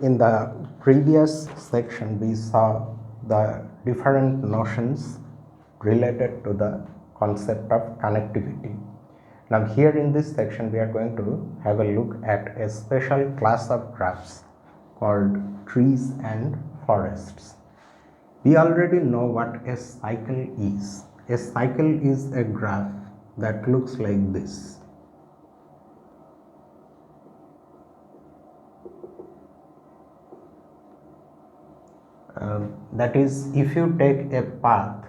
In the previous section, we saw the different notions related to the concept of connectivity. Now here in this section, we are going to have a look at a special class of graphs called trees and forests. We already know what a cycle is. A cycle is a graph that looks like this. That is, if you take a path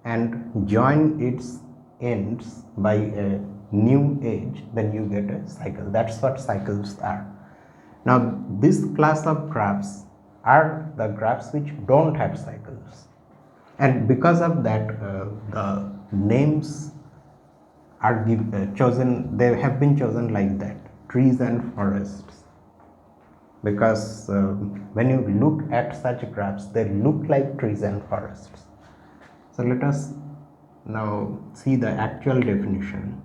and join its ends by a new edge, then you get a cycle. That's what cycles are. Now this class of graphs are the graphs which don't have cycles, and because of that the names are chosen, they have been chosen like that, trees and forests, because when you look at such graphs, they look like trees and forests. So let us now see the actual definition.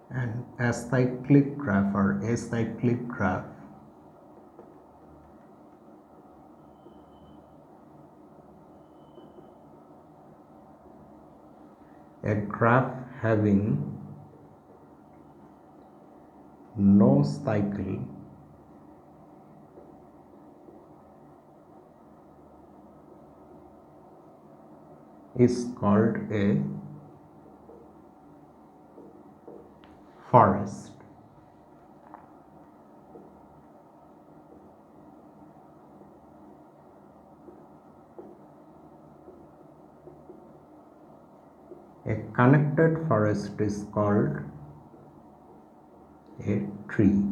An acyclic graph or acyclic graph a graph having no cycle is called a forest. A connected forest is called a tree.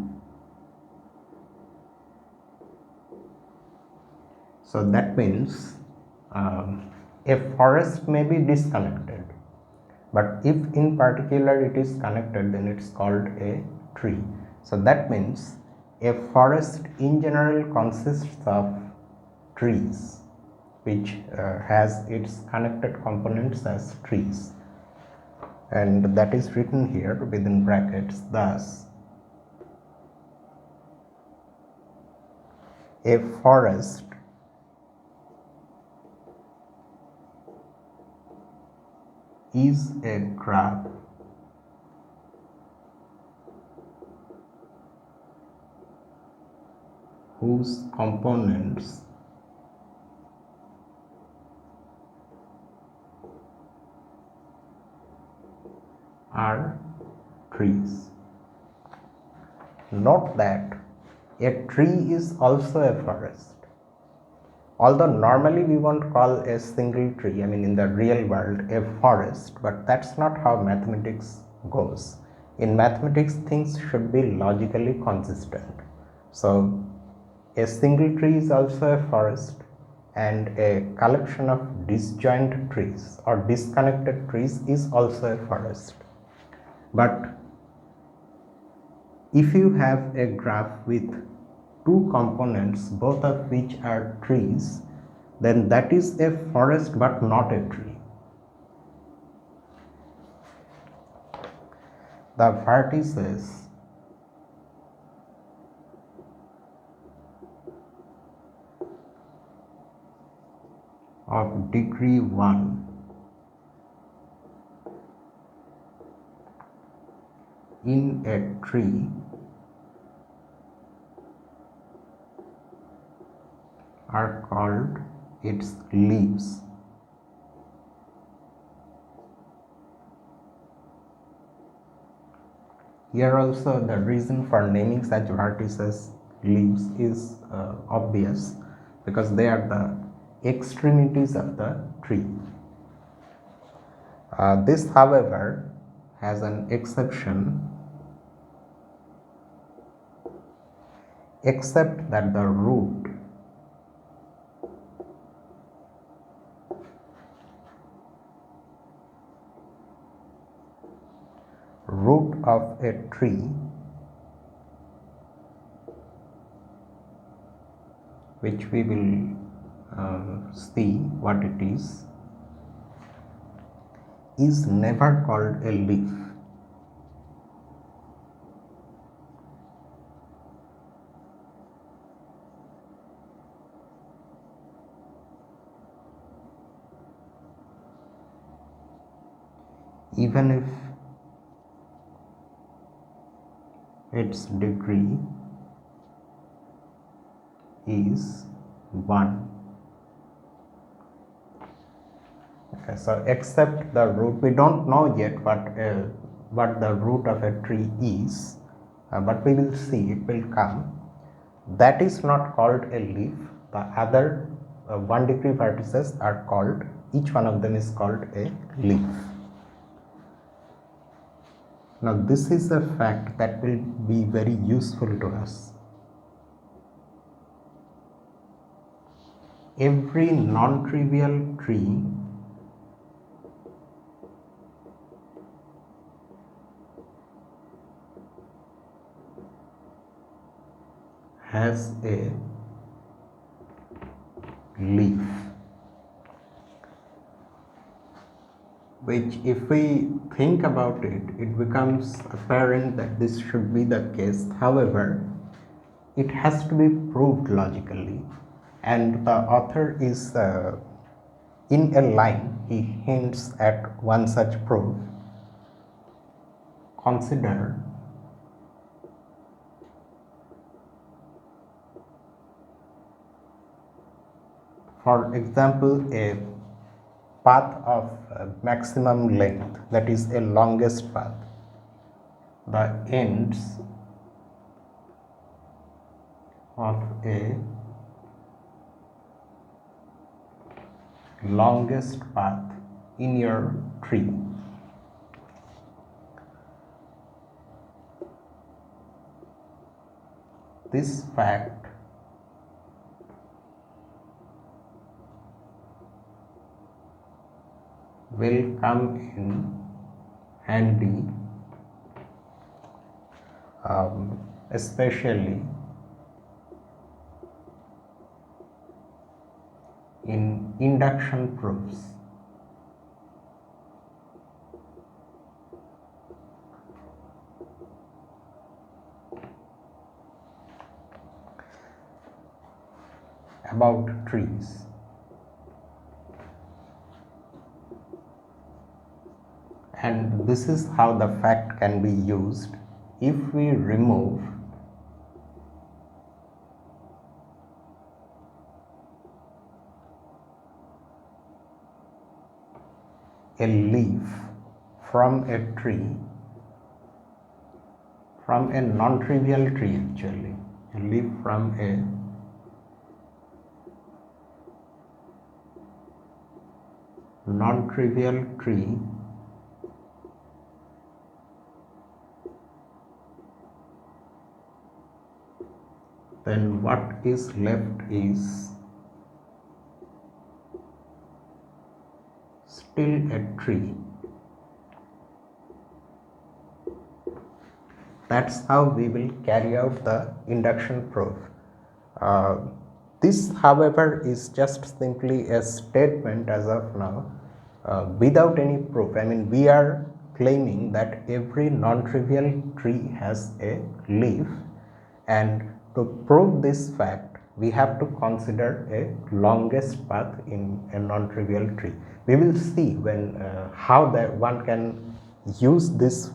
So that means a forest may be disconnected, but if in particular it is connected, then it's called a tree. So that means a forest in general consists of trees, which has its connected components as trees, and that is written here within brackets. Thus, a forest is a graph whose components are trees. Note that a tree is also a forest. Although normally we won't call a single tree, I mean in the real world, a forest, but that's not how mathematics goes. In mathematics, things should be logically consistent. So a single tree is also a forest, and a collection of disjoint trees or disconnected trees is also a forest. But if you have a graph with two components, both of which are trees, then that is a forest but not a tree. The vertices of degree 1 in a tree are called its leaves. Here also the reason for naming such vertices leaves is obvious, because they are the extremities of the tree. This, however, has an exception, except that the root of a tree, which we will see what it is never called a leaf. even if its degree is 1. Okay, so except the root, we don't know yet what the root of a tree is, but we will see, it will come. That is not called a leaf. The other 1 degree vertices are called, each one of them is called a leaf. Now this is a fact that will be very useful to us. Every non-trivial tree has a leaf, which if we think about it, it becomes apparent that this should be the case. However, it has to be proved logically, and the author is in a line, he hints at one such proof. Consider for example a path of maximum length, that is a longest path. The ends of a longest path in your tree this fact will come in handy, especially in induction proofs. About trees. And this is how the fact can be used. If we remove a leaf from a tree, from a non-trivial tree actually, a leaf from a non-trivial tree, then what is left is still a tree. That's how we will carry out the induction proof. This, however, is just simply a statement as of now, without any proof. I mean, we are claiming that every non-trivial tree has a leaf, and to prove this fact, we have to consider a longest path in a non-trivial tree. We will see when how that one can use this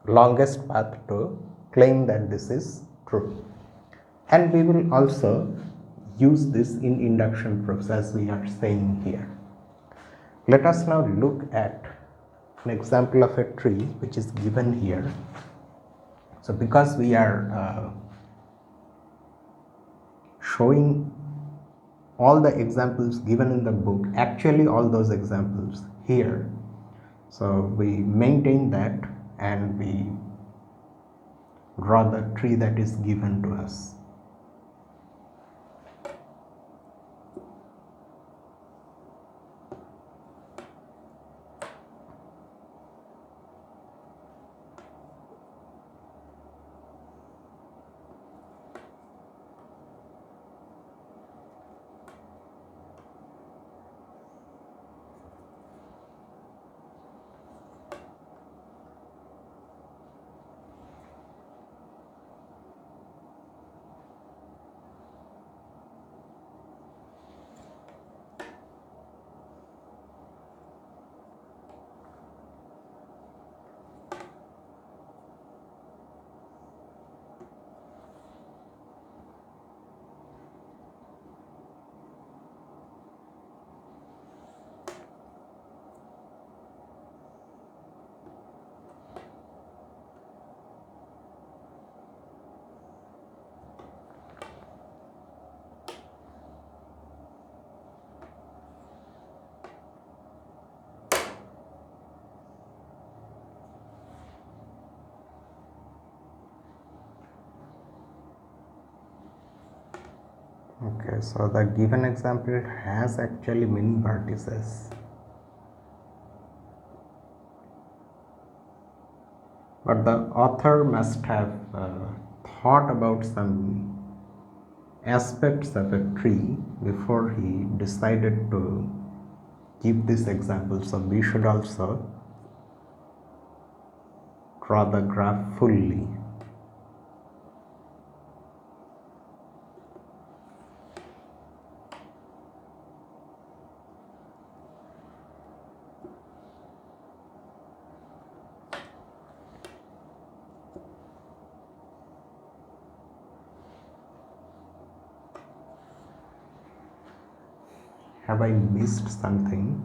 longest path to claim that this is true. And we will also use this in induction proofs as we are saying here. Let us now look at an example of a tree which is given here. So because we are showing all the examples given in the book, actually all those examples here, so we maintain that and we draw the tree that is given to us. Okay, so the given example has actually many vertices, but the author must have thought about some aspects of a tree before he decided to give this example. So we should also draw the graph fully. Have I missed something?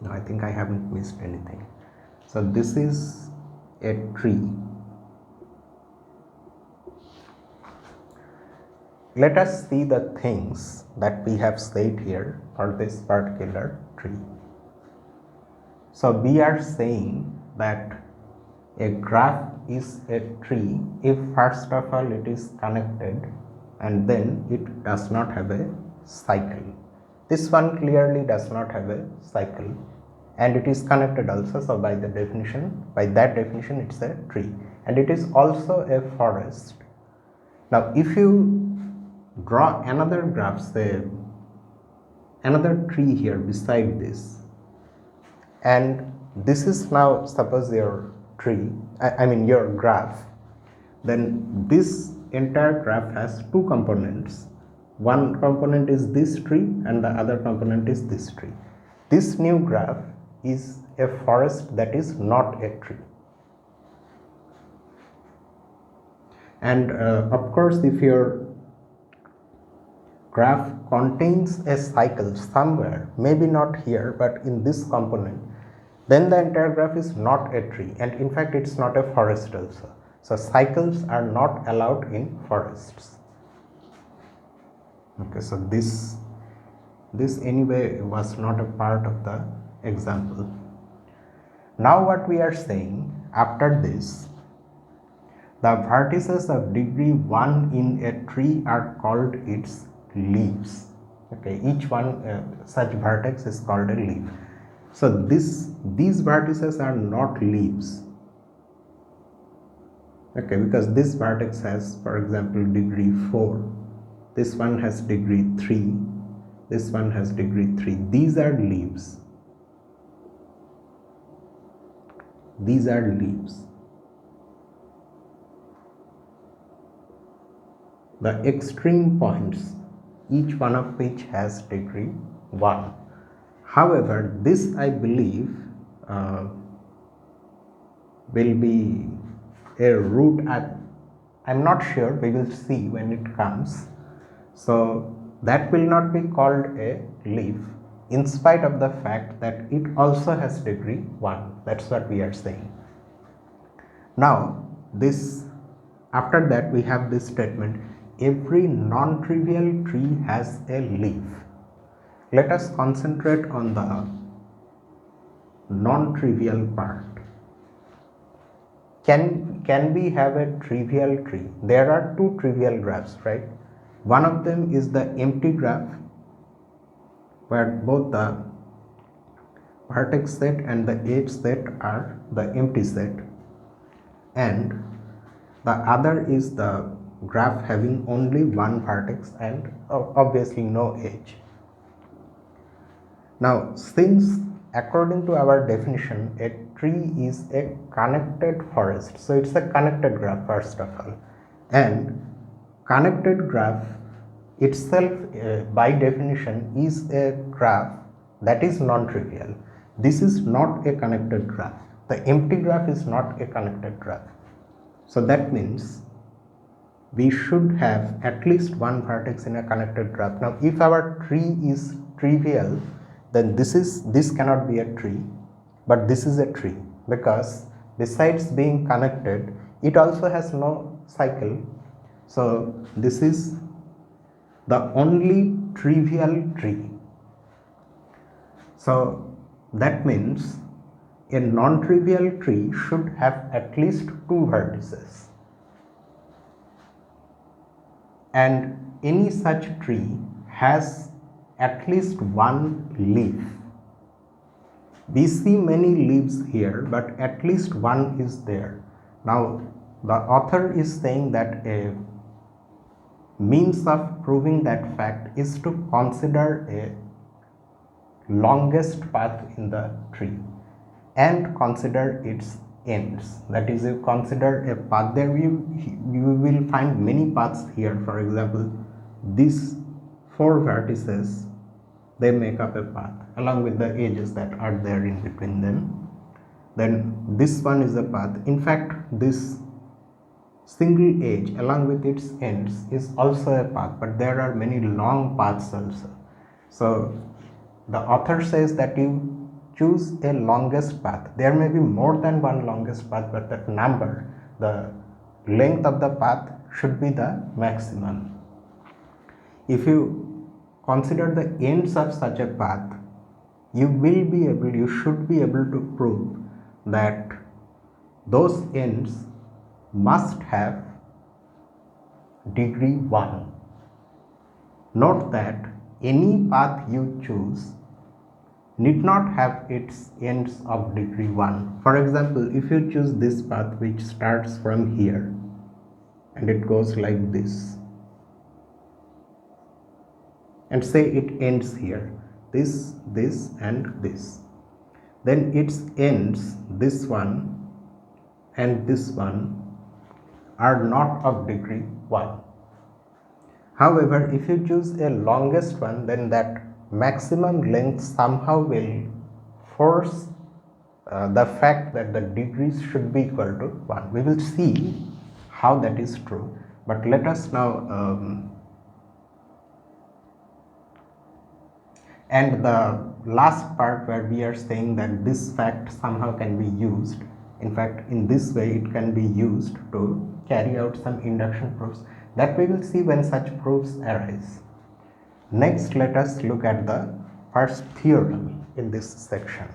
No, I think I haven't missed anything. So this is a tree. Let us see the things that we have said here for this particular tree. So we are saying that a graph is a tree if first of all it is connected and then it does not have a cycle. This one clearly does not have a cycle and it is connected also, so by that definition it's a tree, and it is also a forest. Now if you draw another graph, say another tree here beside this, and this is now suppose your tree, I mean your graph, then this entire graph has two components. One component is this tree and the other component is this tree. This new graph is a forest that is not a tree. And of course, if your graph contains a cycle somewhere, maybe not here but in this component, then the entire graph is not a tree, and in fact it's not a forest also. So cycles are not allowed in forests. Okay, so this anyway was not a part of the example. Now what we are saying after this, the vertices of degree 1 in a tree are called its leaves. Okay, each one such vertex is called a leaf. So these vertices are not leaves. Okay, because this vertex has, for example, degree 4. This one has degree 3, this one has degree 3. These are leaves. These are leaves. The extreme points, each one of which has degree 1. However, this I believe will be a root. I'm not sure, we will see when it comes. So that will not be called a leaf in spite of the fact that it also has degree 1. That's what we are saying. Now this, after that we have this statement, every non-trivial tree has a leaf. Let us concentrate on the non-trivial part. Can we have a trivial tree? There are two trivial graphs, right? One of them is the empty graph, where both the vertex set and the edge set are the empty set, and the other is the graph having only one vertex and obviously no edge. Now, since according to our definition a tree is a connected forest, so it's a connected graph first of all, and connected graph itself by definition is a graph that is non-trivial. This is not a connected graph. The empty graph is not a connected graph. So that means we should have at least one vertex in a connected graph. Now if our tree is trivial, then this cannot be a tree, but this is a tree, because besides being connected it also has no cycle. So this is the only trivial tree. So that means a non-trivial tree should have at least two vertices. and any such tree has at least one leaf. We see many leaves here, but at least one is there. Now the author is saying that a means of proving that fact is to consider a longest path in the tree and consider its ends. That is, you consider a path. There you will find many paths here. For example, these 4 vertices, they make up a path along with the edges that are there in between them. Then this one is a path. In fact, this single edge along with its ends is also a path, but there are many long paths also. So the author says that you choose a longest path. There may be more than one longest path, but that number, the length of the path, should be the maximum. If you consider the ends of such a path, you should be able to prove that those ends must have degree 1. Note that any path you choose need not have its ends of degree 1. For example, if you choose this path which starts from here and it goes like this, and say it ends here, this and this, then its ends, this one and this one, are not of degree 1. However, if you choose a longest one, then that maximum length somehow will force the fact that the degrees should be equal to 1. We will see how that is true, but let us now and the last part where we are saying that this fact somehow can be used. In fact, in this way it can be used to carry out some induction proofs, that we will see when such proofs arise. Next, let us look at the first theorem in this section.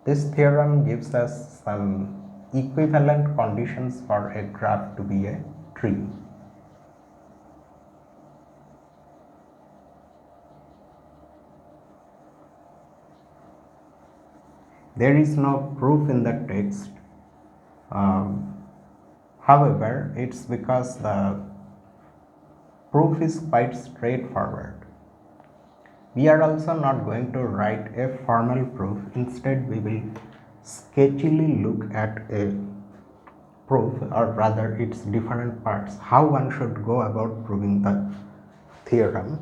This theorem gives us some equivalent conditions for a graph to be a tree. There is no proof in the text. However, it's because the proof is quite straightforward. We are also not going to write a formal proof. Instead, we will sketchily look at a proof, or rather its different parts, how one should go about proving the theorem.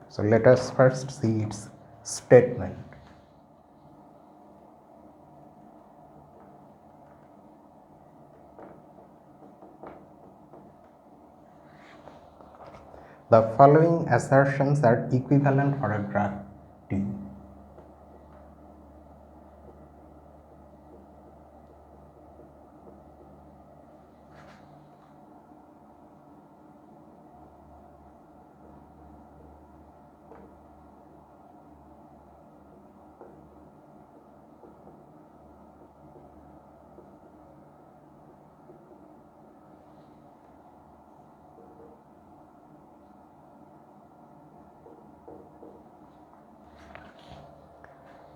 So let us first see its statement. The following assertions are equivalent for a graph T.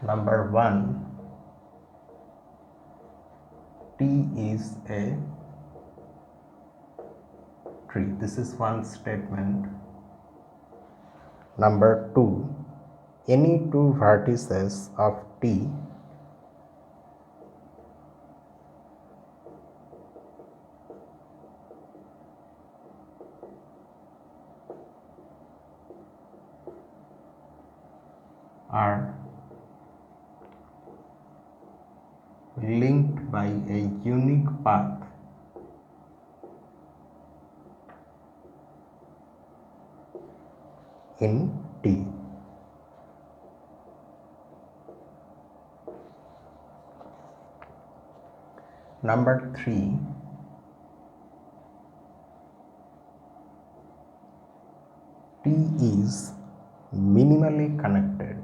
Number 1, T is a tree. This is one statement. Number 2, any 2 vertices of T are linked by a unique path in T. Number 3, T is minimally connected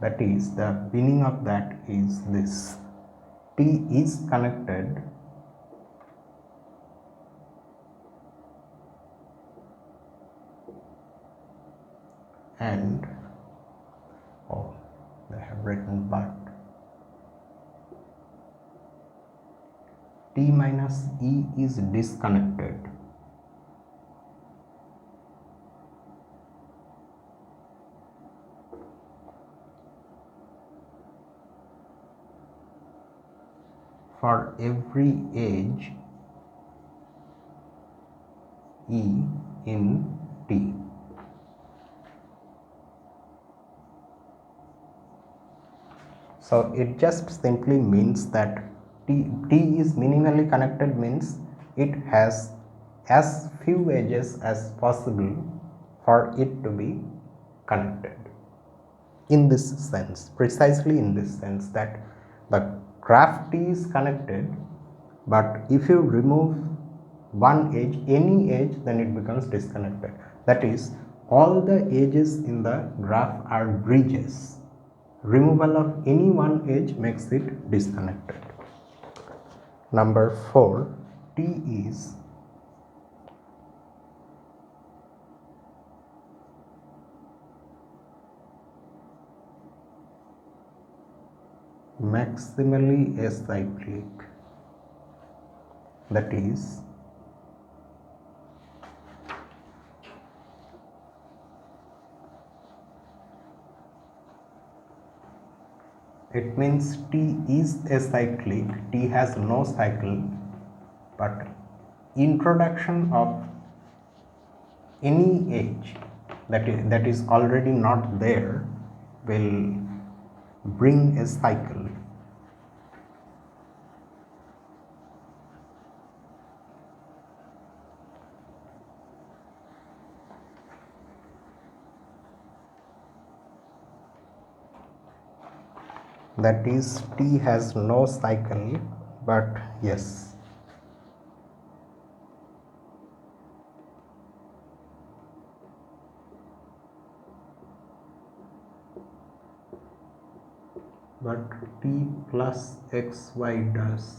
that is, the meaning of that is this: T is connected and they have written but T minus E is disconnected. For every edge E in T. So it just simply means that T is minimally connected means it has as few edges as possible for it to be connected. In this sense, precisely in this sense, that the graph T is connected, but if you remove one edge, any edge, then it becomes disconnected. That is, all the edges in the graph are bridges. Removal of any one edge makes it disconnected. Number 4, T is maximally acyclic. That is, it means T is acyclic, T has no cycle, but introduction of any edge that is already not there will bring a cycle. That is, T has no cycle, but yes, but T plus xy does.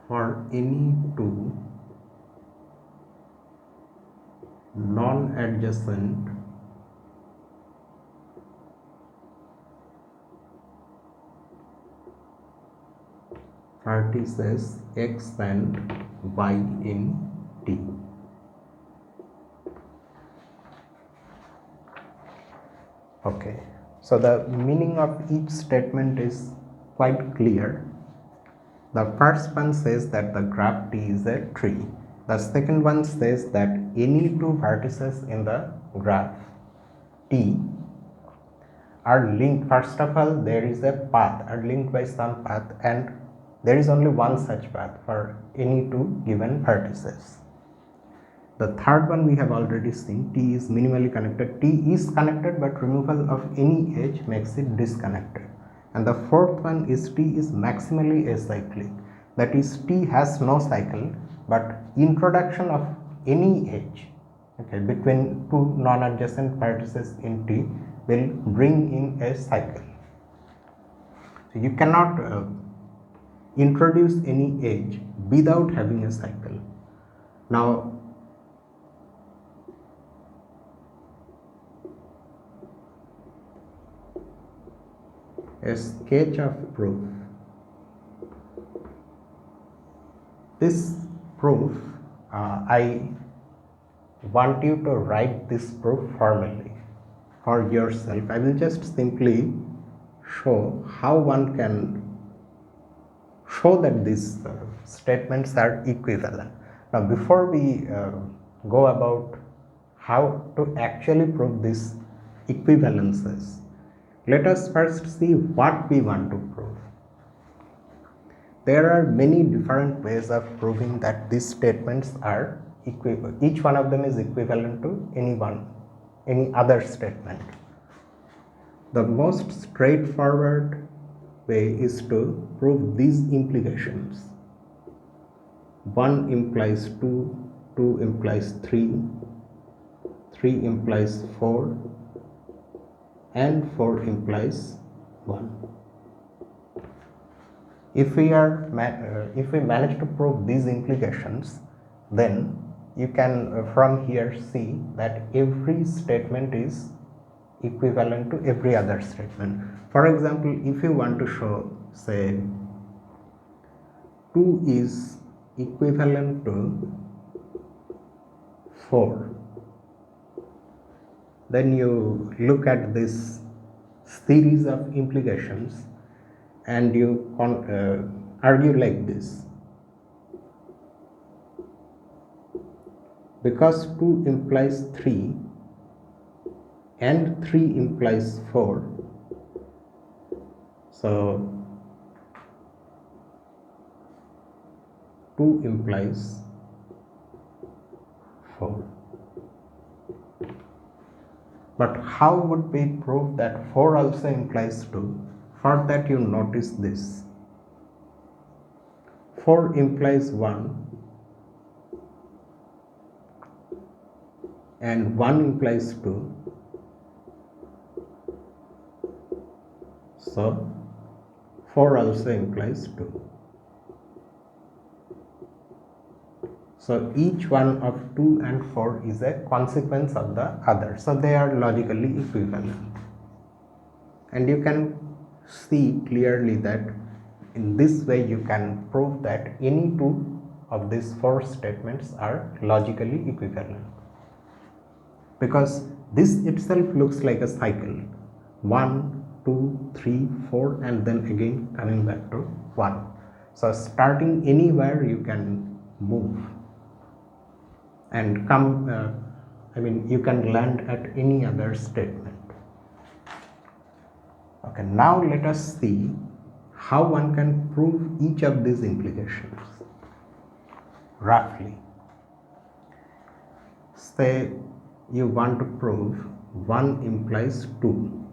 For any two non-adjacent vertices x and y in T. Okay, so the meaning of each statement is quite clear. The first one says that the graph T is a tree. The second one says that any two vertices in the graph T are linked. First of all, there is a path, are linked by some path, and there is only one such path for any two given vertices. The third one we have already seen, T is minimally connected. T is connected, but removal of any edge makes it disconnected. And the fourth one is T is maximally acyclic. That is, T has no cycle, but introduction of any edge, okay, between two non-adjacent vertices in T will bring in a cycle. So you cannot introduce any edge without having a cycle. Now, a sketch of proof. This proof, I want you to write this proof formally for yourself. I will just simply show how one can show that these statements are equivalent. Now, before we go about how to actually prove these equivalences, let us first see what we want to prove. There are many different ways of proving that these statements are equivalent. Each one of them is equivalent to any other statement. The most straightforward way is to prove these implications. 1 implies 2, 2 implies 3, 3 implies 4 and 4 implies 1. If we manage to prove these implications, then you can from here see that every statement is equivalent to every other statement. For example, if you want to show, say, 2 is equivalent to 4, then you look at this series of implications and you argue like this. Because 2 implies 3 and 3 implies 4, so 2 implies 4. But how would we prove that 4 also implies 2? For that, you notice this. 4 implies 1 and 1 implies 2. So 4 also implies 2. So each one of 2 and 4 is a consequence of the other. So they are logically equivalent. And you can see clearly that in this way you can prove that any two of these 4 statements are logically equivalent. Because this itself looks like a cycle. 1, 2, 3, 4 and then again coming back to 1. So starting anywhere you can move and you can land at any other statement. Okay, now let us see how one can prove each of these implications roughly. Say you want to prove 1 implies 2.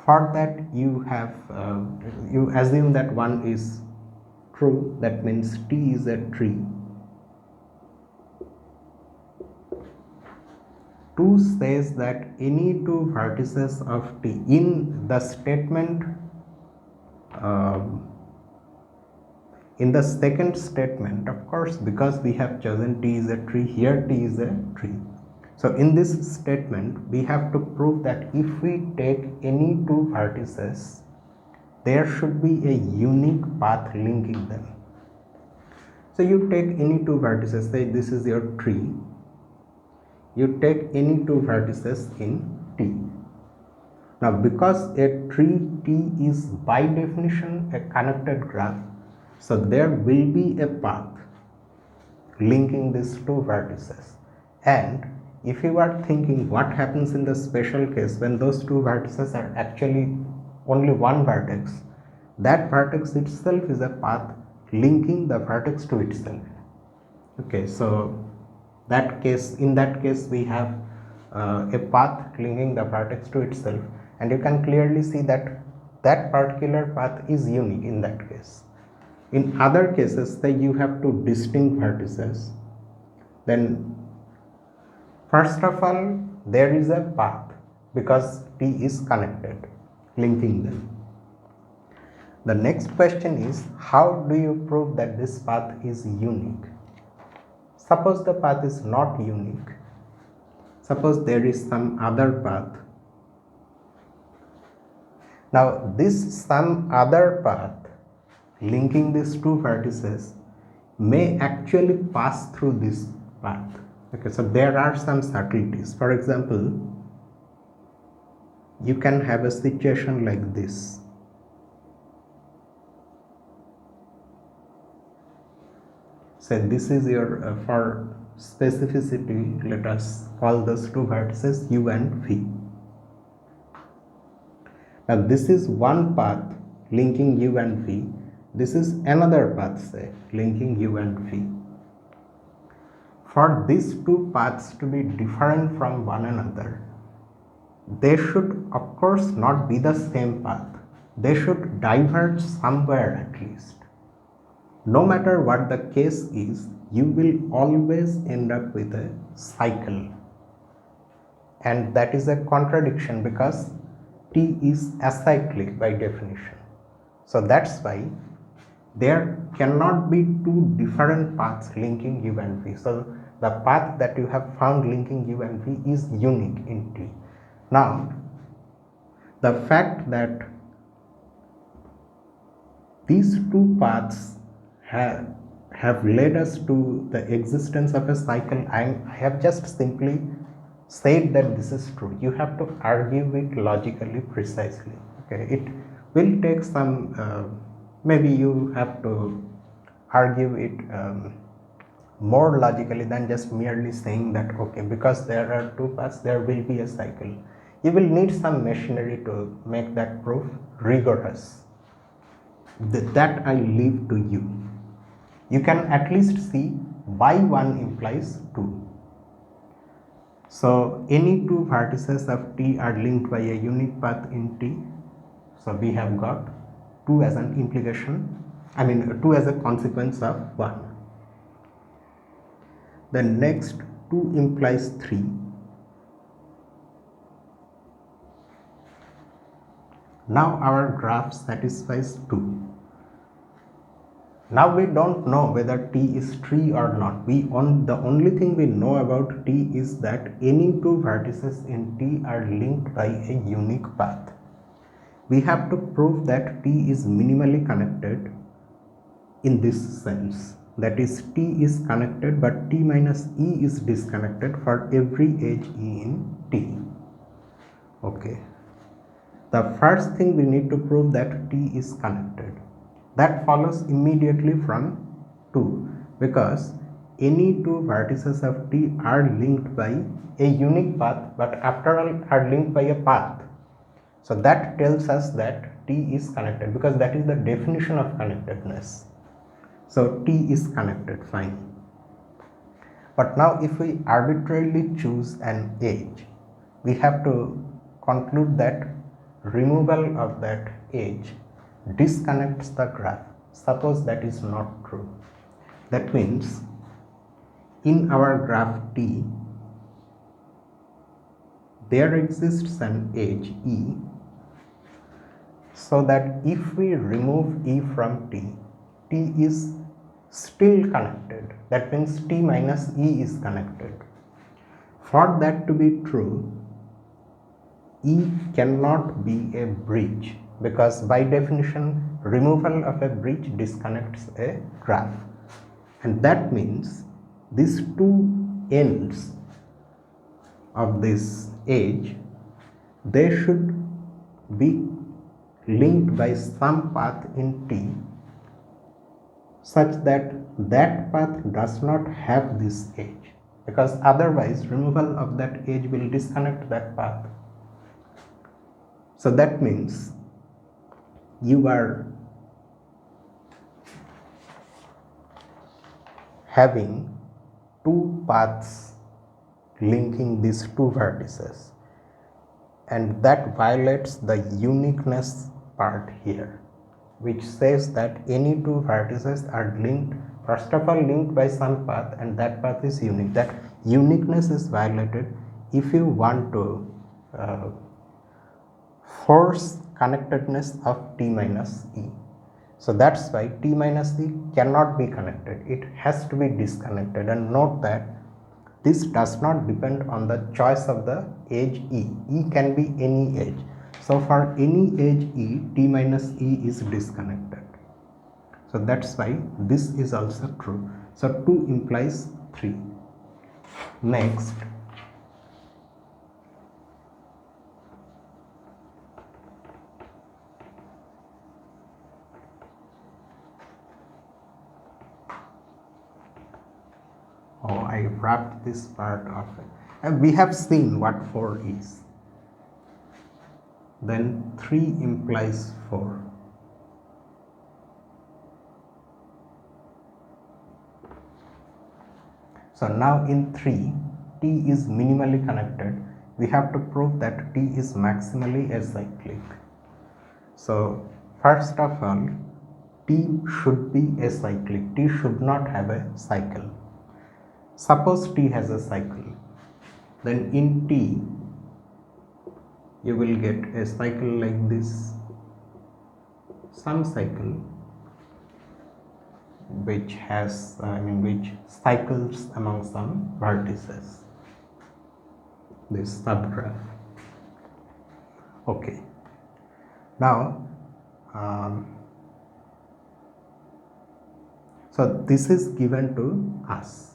For that you assume that 1 is true, that means T is a tree. 2 says that any two vertices of T in the statement, in the second statement, of course, because we have chosen T is a tree, here T is a tree. So in this statement, we have to prove that if we take any two vertices, there should be a unique path linking them. So you take any two vertices, say this is your tree. You take any two vertices in T. Now because a tree T is by definition a connected graph, so there will be a path linking these two vertices. And if you are thinking what happens in the special case when those two vertices are actually only one vertex, that vertex itself is a path linking the vertex to itself. Okay, so in that case we have a path linking the vertex to itself, and you can clearly see that that particular path is unique in that case. In other cases, say you have two distinct vertices, then first of all there is a path because T is connected, linking them. The next question is, how do you prove that this path is unique? Suppose the path is not unique. Suppose there is some other path. Now this some other path linking these two vertices may actually pass through this path. Okay, so there are some subtleties. For example, you can have a situation like this. Say this is your, for specificity, let us call those two vertices U and V. Now this is one path linking U and V. This is another path, say, linking U and V. For these two paths to be different from one another, they should of course not be the same path. They should diverge somewhere at least. no matter what the case is, you will always end up with a cycle, and that is a contradiction because T is acyclic by definition. So that's why there cannot be two different paths linking U and V. So the path that you have found linking U and V is unique in T. Now, the fact that these two paths have led us to the existence of a cycle, I have just simply said that this is true. You have to argue it logically precisely. Okay, it will take some maybe you have to argue it more logically than just merely saying that okay, because there are two paths there will be a cycle. You will need some machinery to make that proof rigorous. That I leave to you. You can at least see why 1 implies 2. So any two vertices of T are linked by a unique path in T. So we have got 2 as an implication, 2 as a consequence of 1. The next 2 implies 3. Now our graph satisfies 2. Now we don't know whether T is tree or not. The only thing we know about T is that any two vertices in T are linked by a unique path. We have to prove that T is minimally connected in this sense. That is, T is connected but T minus E is disconnected for every edge E in T. Okay. The first thing we need to prove that T is connected. That follows immediately from 2 because any two vertices of T are linked by a unique path, but after all are linked by a path. So that tells us that T is connected because that is the definition of connectedness. So T is connected, fine. But now if we arbitrarily choose an edge, we have to conclude that removal of that edge disconnects the graph. Suppose that is not true. That means in our graph T, there exists an edge E, so that if we remove E from T, T is still connected. That means T minus E is connected. For that to be true, E cannot be a bridge because by definition removal of a bridge disconnects a graph, and that means these two ends of this edge, they should be linked by some path in T such that that path does not have this edge, because otherwise removal of that edge will disconnect that path. So that means you are having two paths linking these two vertices, and that violates the uniqueness part here, which says that any two vertices are linked, first of all linked by some path, and that path is unique. That uniqueness is violated if you want to force connectedness of T minus E. So that's why T minus E cannot be connected. It has to be disconnected, and note that this does not depend on the choice of the edge E. E can be any edge. So for any edge E, T minus E is disconnected. So that's why this is also true. So 2 implies 3. Next, I wrapped this part of it. And we have seen what 4 is. Then 3 implies 4. So now in 3, T is minimally connected. We have to prove that T is maximally acyclic. So first of all, T should be acyclic. T should not have a cycle. Suppose T has a cycle, then in T you will get a cycle like this, some cycle which has which cycles among some vertices, this subgraph. Okay, now so this is given to us.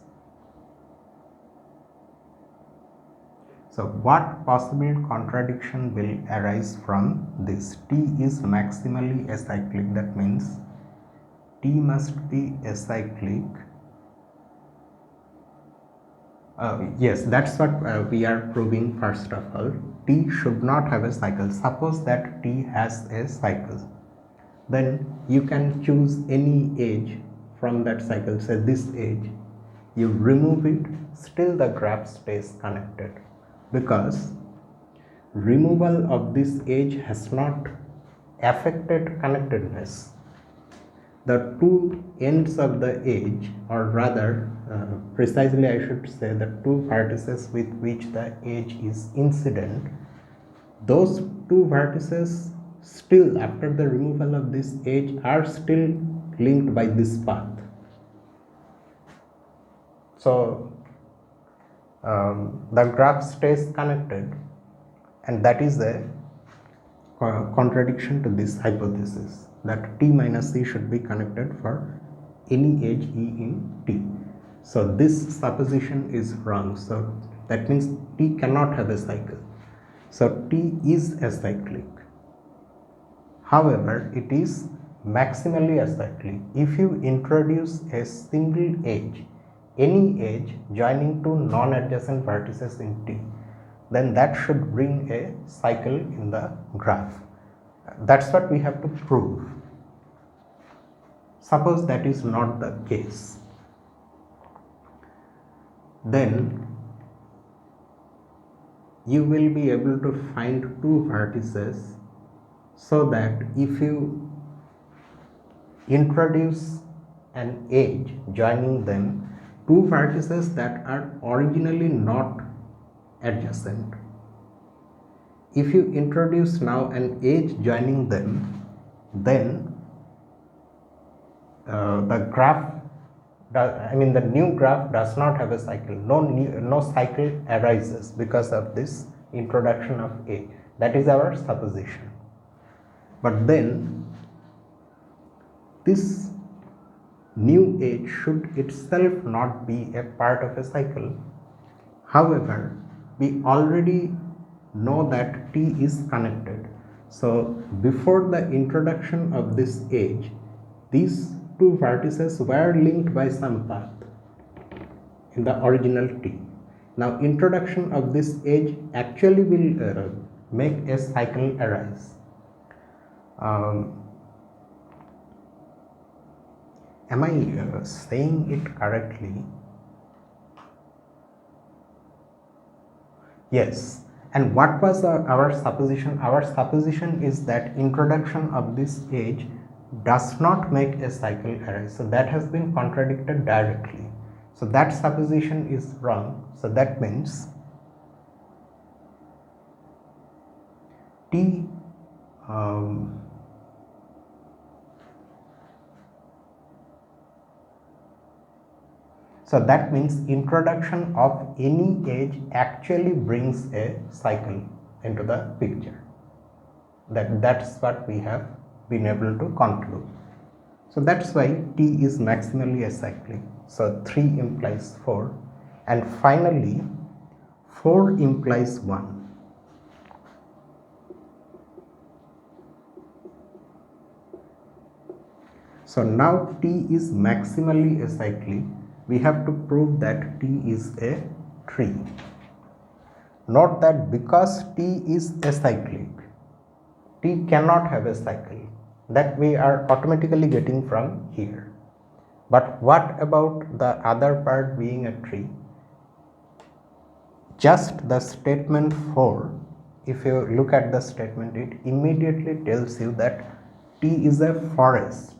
So what possible contradiction will arise from this? T is maximally acyclic, that means T must be acyclic. Yes, that's what we are proving first of all. T should not have a cycle. Suppose that T has a cycle, then you can choose any edge from that cycle, say this edge, you remove it, still the graph stays connected, because removal of this edge has not affected connectedness. The two ends of the edge, or rather precisely I should say the two vertices with which the edge is incident, those two vertices still after the removal of this edge are still linked by this path. So the graph stays connected, and that is a contradiction to this hypothesis that T minus C should be connected for any edge E in T. So this supposition is wrong. So that means T cannot have a cycle. So T is acyclic. However, it is maximally acyclic. If you introduce a single edge, any edge joining two non-adjacent vertices in T, then that should bring a cycle in the graph. That's what we have to prove. Suppose that is not the case, then you will be able to find two vertices, so that if you introduce an edge joining them, two vertices that are originally not adjacent, if you introduce now an edge joining them, then the graph, the new graph does not have a cycle. No cycle arises because of this introduction of edge. That is our supposition. But then this new edge should itself not be a part of a cycle. However, we already know that T is connected. So before the introduction of this edge, these two vertices were linked by some path in the original T. Now introduction of this edge actually will make a cycle arise. Am I saying it correctly? Yes. And what was our supposition? Our supposition is that introduction of this edge does not make a cycle arise. So that has been contradicted directly. So that supposition is wrong. So that means T so that means introduction of any edge actually brings a cycle into the picture. That's what we have been able to conclude. So that's why T is maximally acyclic. So 3 implies 4, and finally 4 implies 1. So now T is maximally acyclic. We have to prove that T is a tree. Note that because T is acyclic, T cannot have a cycle. That we are automatically getting from here. But what about the other part being a tree? Just the statement 4, if you look at the statement, it immediately tells you that T is a forest.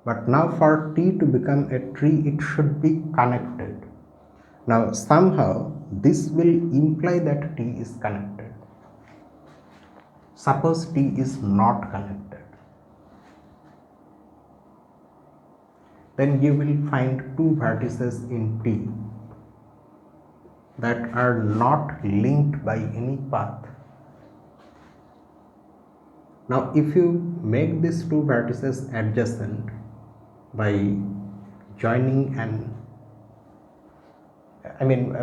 but now for T to become a tree, it should be connected. Now somehow this will imply that T is connected. Suppose T is not connected, then you will find two vertices in T that are not linked by any path. Now if you make these two vertices adjacent by joining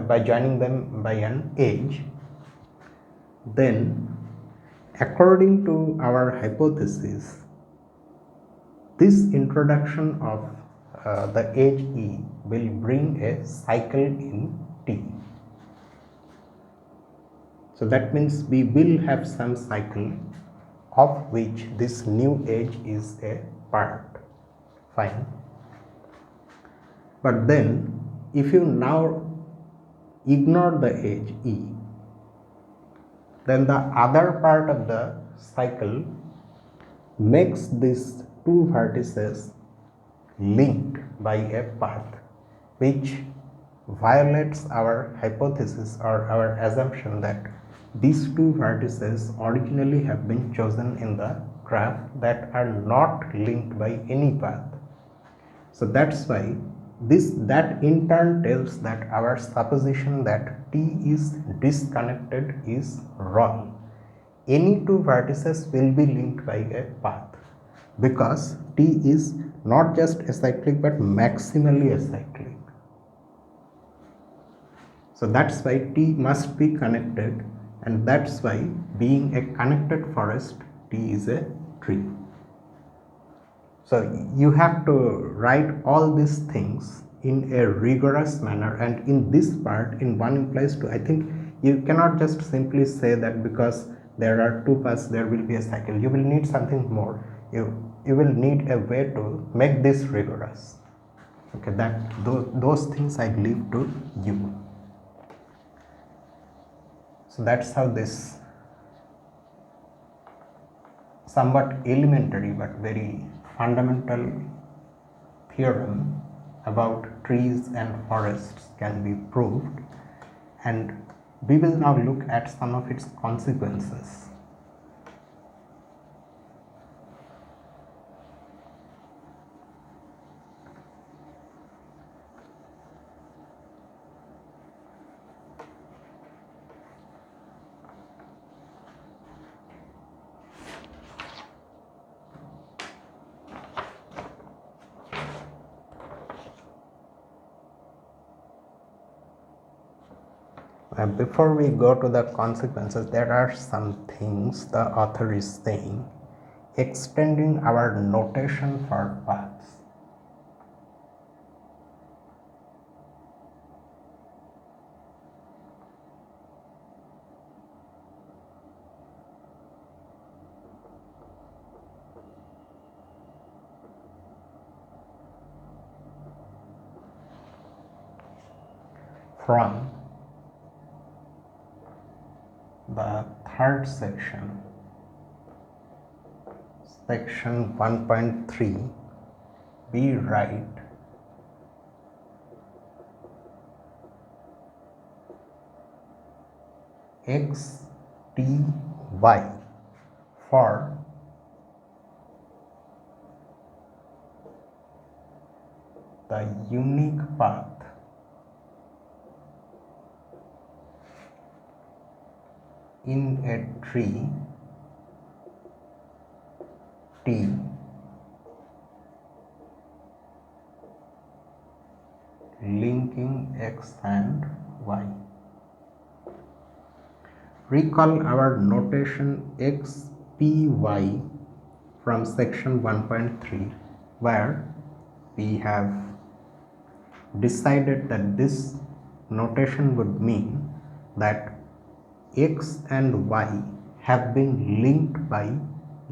by joining them by an edge, then according to our hypothesis, this introduction of the edge E will bring a cycle in T. So that means we will have some cycle of which this new edge is a part. Fine. But then if you now ignore the edge E, then the other part of the cycle makes these two vertices linked by a path, which violates our hypothesis or our assumption that these two vertices originally have been chosen in the graph that are not linked by any path. So that's why that in turn tells that our supposition that T is disconnected is wrong. Any two vertices will be linked by a path, because T is not just acyclic but maximally acyclic. So that's why T must be connected, and that's why, being a connected forest, T is a tree. So you have to write all these things in a rigorous manner, and in this part, in one implies two, I think you cannot just simply say that because there are two paths there will be a cycle. You will need something more. You will need a way to make this rigorous. Okay, those things I leave to you. So that's how this somewhat elementary but very fundamental theorem about trees and forests can be proved, and we will now look at some of its consequences. Before we go to the consequences, there are some things the author is saying, extending our notation for paths. From the third section, section 1.3, we write x, t, y for the unique path in a tree T linking x and y. Recall our notation x, p, y from section 1.3, where we have decided that this notation would mean that x and y have been linked by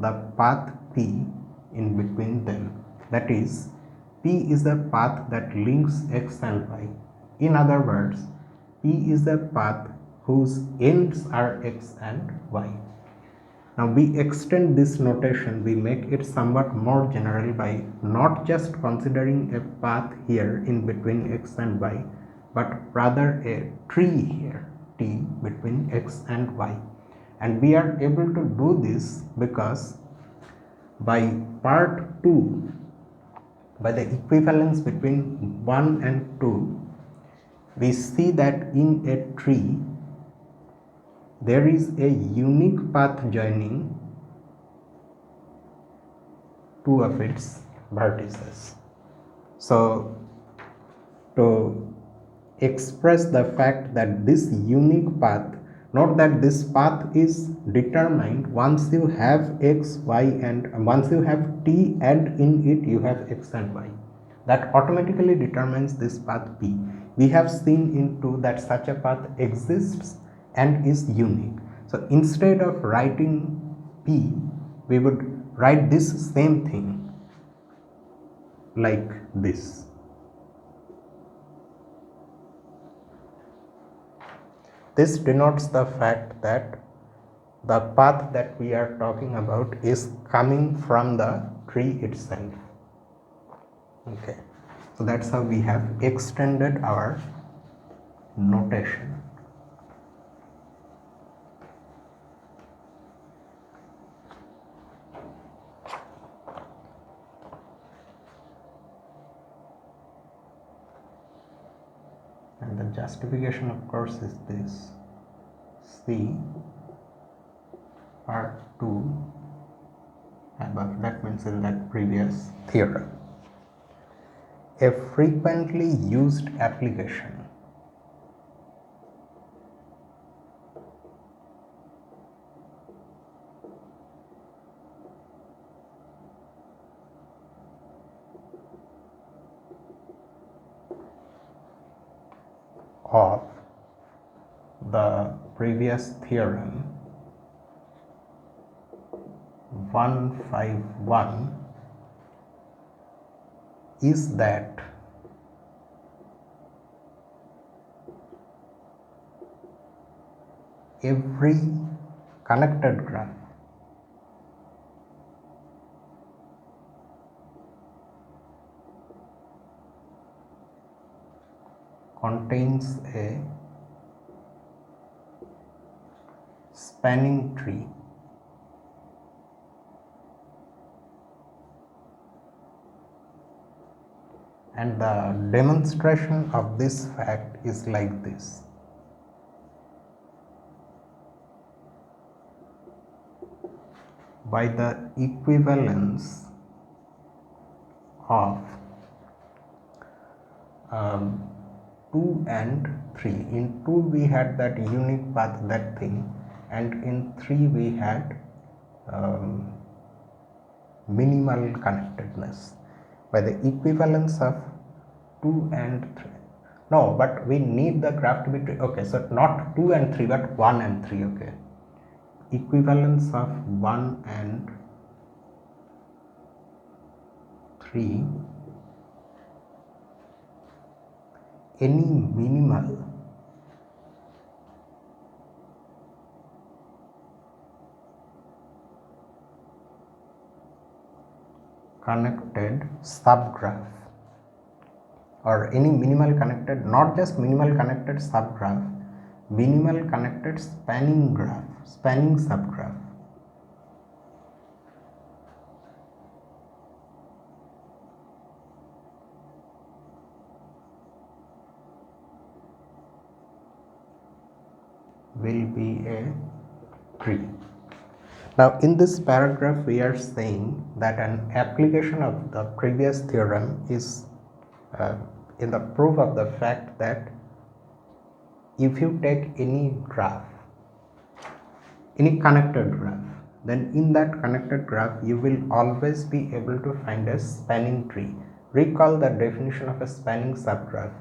the path p in between them. That is, p is a path that links x and y. In other words, p is a path whose ends are x and y. Now we extend this notation, we make it somewhat more general by not just considering a path here in between x and y, but rather a tree here, t, between x and y. And we are able to do this because by part 2, by the equivalence between 1 and 2, we see that in a tree there is a unique path joining two of its vertices. So to express the fact that this unique path, note that this path is determined once you have x, y, and once you have t and in it you have x and y. That automatically determines this path p. We have seen in 2 that such a path exists and is unique. So instead of writing p, we would write this same thing like this. This denotes the fact that the path that we are talking about is coming from the tree itself. Okay, so that's how we have extended our notation. And the justification, of course, is this: C part 2 above, that means in that previous theorem. A frequently used application of the previous theorem 151 is that every connected graph contains a spanning tree and the demonstration of this fact is like this. By the equivalence of 2 and 3. In 2 we had that unique path, that thing, and in 3 we had minimal connectedness. By the equivalence of 2 and 3. No, but we need the graph to be, okay, so not 2 and 3 but 1 and 3, okay. Equivalence of 1 and 3, any minimal connected subgraph or any minimal connected, not just minimal connected subgraph, minimal connected spanning graph, spanning subgraph will be a tree. Now in this paragraph we are saying that an application of the previous theorem is in the proof of the fact that if you take any graph, any connected graph, then in that connected graph you will always be able to find a spanning tree. Recall the definition of a spanning subgraph.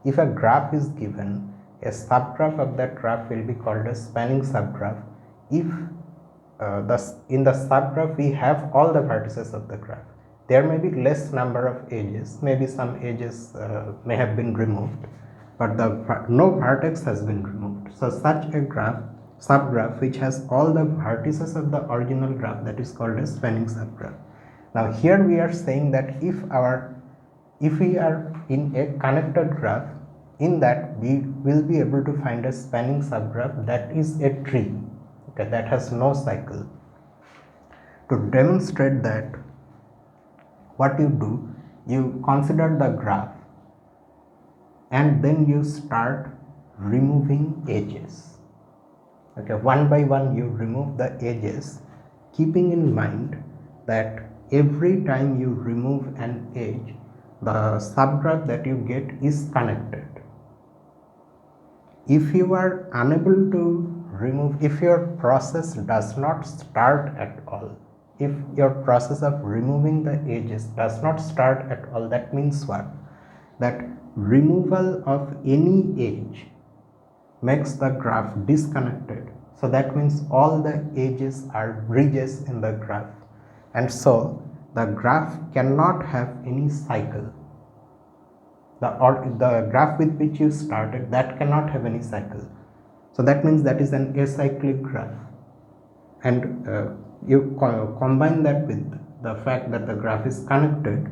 If a graph is given, a subgraph of that graph will be called a spanning subgraph if in the subgraph we have all the vertices of the graph. There may be less number of edges, maybe some edges may have been removed, but no vertex has been removed. So such a graph, subgraph which has all the vertices of the original graph, that is called a spanning subgraph. Now here we are saying that if we are in a connected graph, in that we will be able to find a spanning subgraph that is a tree, okay, that has no cycle. To demonstrate that, what you do, you consider the graph and then you start removing edges. Okay, one by one you remove the edges, keeping in mind that every time you remove an edge, the subgraph that you get is connected. If you are unable to remove, if your process does not start at all, if your process of removing the edges does not start at all, that means what? That removal of any edge makes the graph disconnected. So that means all the edges are bridges in the graph, and so the graph cannot have any cycle. The graph with which you started, that cannot have any cycle. So that means that is an acyclic graph, and you combine that with the fact that the graph is connected,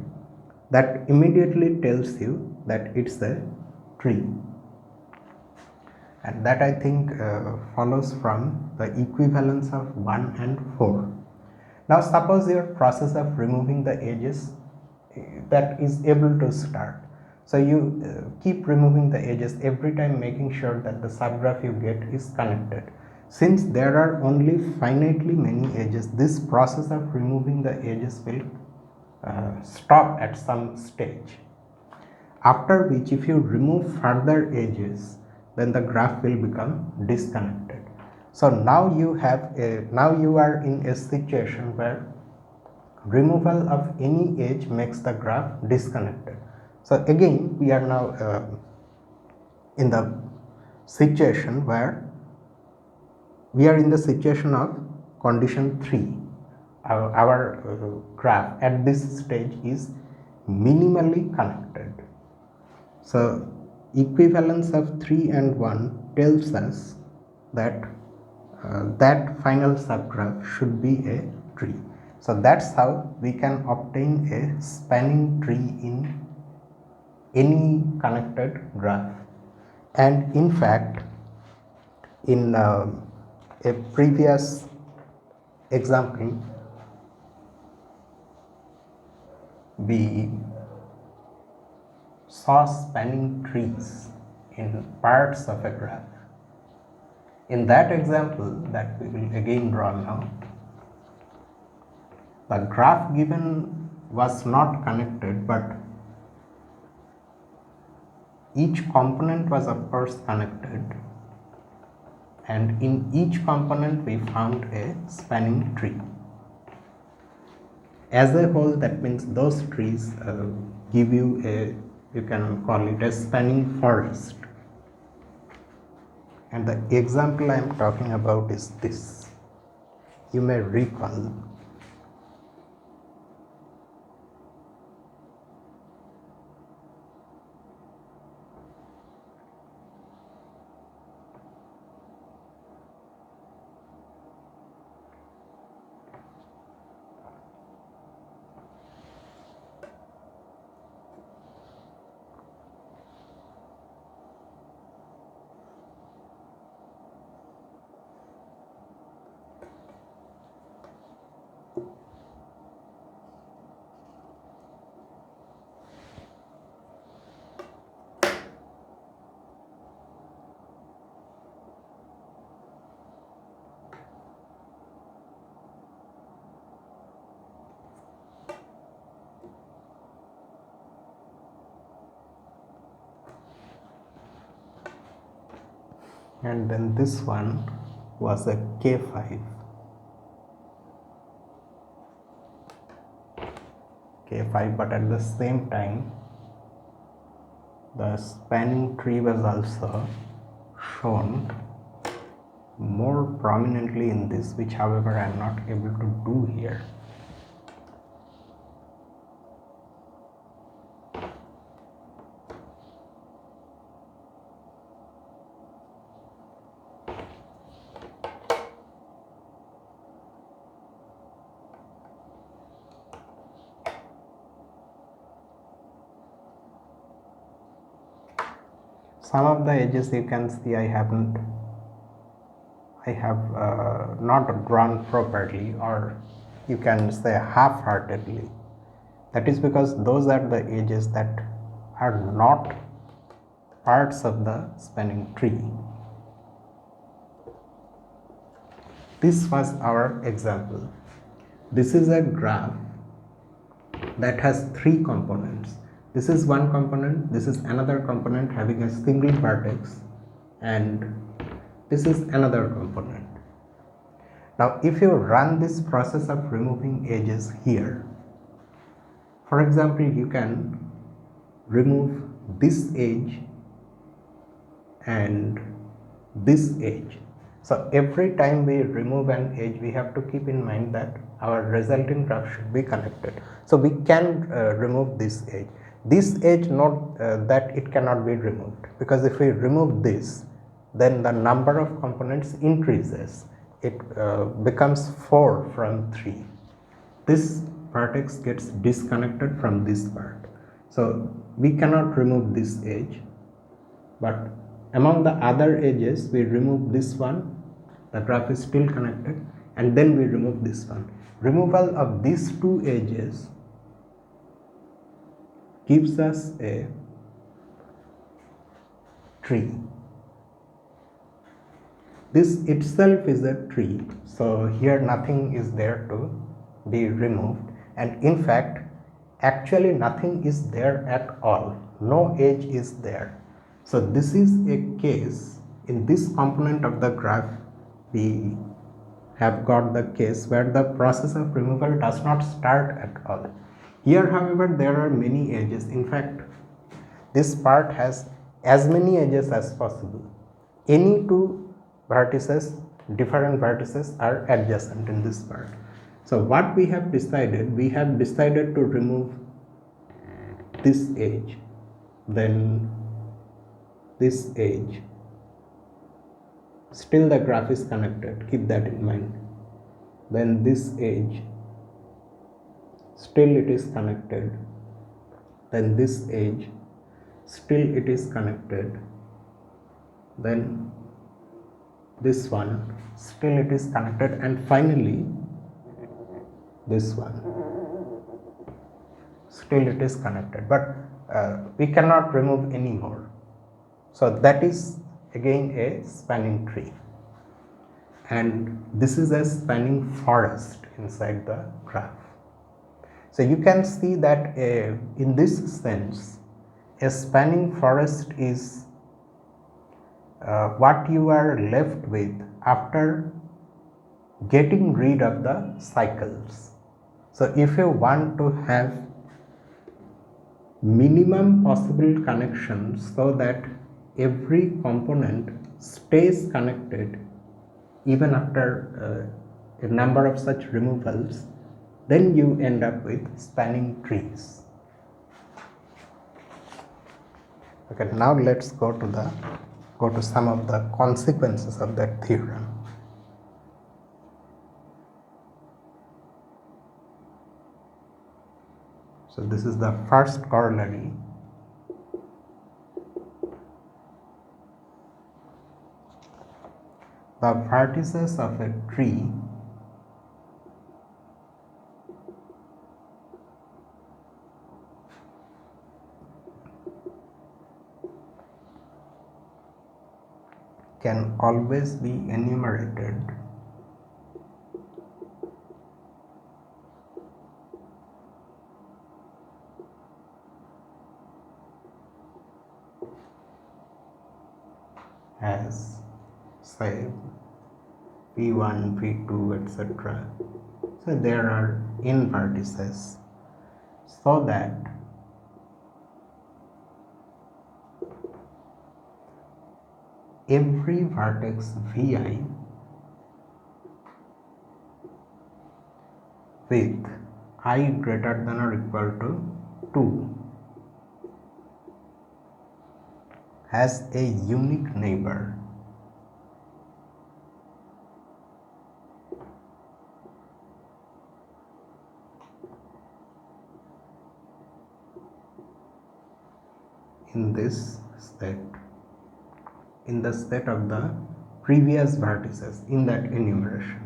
that immediately tells you that it's a tree. And that I think follows from the equivalence of 1 and 4. Now suppose your process of removing the edges that is able to start. So you keep removing the edges every time, making sure that the subgraph you get is connected. Since there are only finitely many edges, this process of removing the edges will stop at some stage, after which if you remove further edges, then the graph will become disconnected. So now you are in a situation where removal of any edge makes the graph disconnected. So again we are now in the situation where we are in the situation of condition 3. Our graph at this stage is minimally connected. So equivalence of 3 and 1 tells us that that final subgraph should be a tree. So that's how we can obtain a spanning tree in any connected graph. And in fact, in a previous example, we saw spanning trees in parts of a graph. In that example that we will again draw now, the graph given was not connected, but each component was of course connected, and in each component we found a spanning tree. As a whole, that means those trees give you a, you can call it a spanning forest. And the example I am talking about is this. You may recall and then this one was a K5. K5, but at the same time the spanning tree was also shown more prominently in this, which however I am not able to do here. some of the edges you can see I have not drawn properly, or you can say half-heartedly. That is because those are the edges that are not parts of the spanning tree. This was our example. This is a graph that has three components. This is one component, this is another component having a single vertex, and this is another component. Now if you run this process of removing edges here, for example, you can remove this edge and this edge. So every time we remove an edge, we have to keep in mind that our resulting graph should be connected. So we can remove this edge. This edge, not that it cannot be removed, because if we remove this, then the number of components increases. It becomes 4 from 3. This vertex gets disconnected from this part. So we cannot remove this edge, but among the other edges we remove this one, the graph is still connected, and then we remove this one. Removal of these two edges gives us a tree. This itself is a tree, so here nothing is there to be removed, and in fact actually nothing is there at all. No edge is there. So this is a case. In this component of the graph we have got the case where the process of removal does not start at all. Here however there are many edges. In fact this part has as many edges as possible. Any two vertices, different vertices are adjacent in this part. So what we have decided to remove this edge, then this edge. Still the graph is connected, keep that in mind. Then this edge, still it is connected. Then this edge, still it is connected. Then this one, still it is connected, and finally this one, still it is connected, but we cannot remove any more. So that is again a spanning tree, and this is a spanning forest inside the graph. So you can see that in this sense a spanning forest is what you are left with after getting rid of the cycles. So if you want to have minimum possible connections so that every component stays connected even after a number of such removals, then you end up with spanning trees. Okay, now let's go to some of the consequences of that theorem. So this is the first corollary. The vertices of a tree can always be enumerated as, say, P1, P2, etc. So there are n vertices, so that every vertex Vi with I greater than or equal to 2 has a unique neighbor in this set in the set of the previous vertices in that enumeration.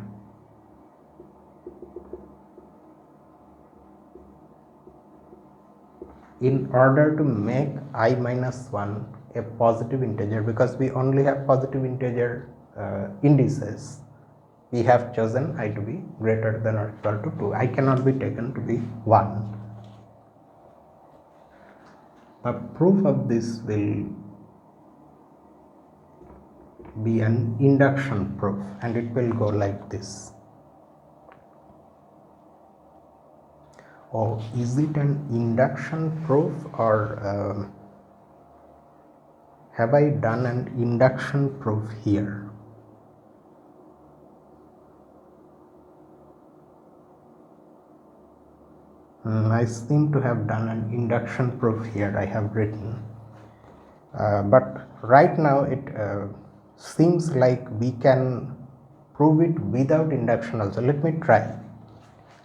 In order to make I minus 1 a positive integer, because we only have positive integer indices, we have chosen I to be greater than or equal to 2. I cannot be taken to be 1. The proof of this will be an induction proof, and it will go like this. Oh, is it an induction proof, or have I done an induction proof here? I seem to have done an induction proof here, I have written. But right now it seems like we can prove it without induction also. Let me try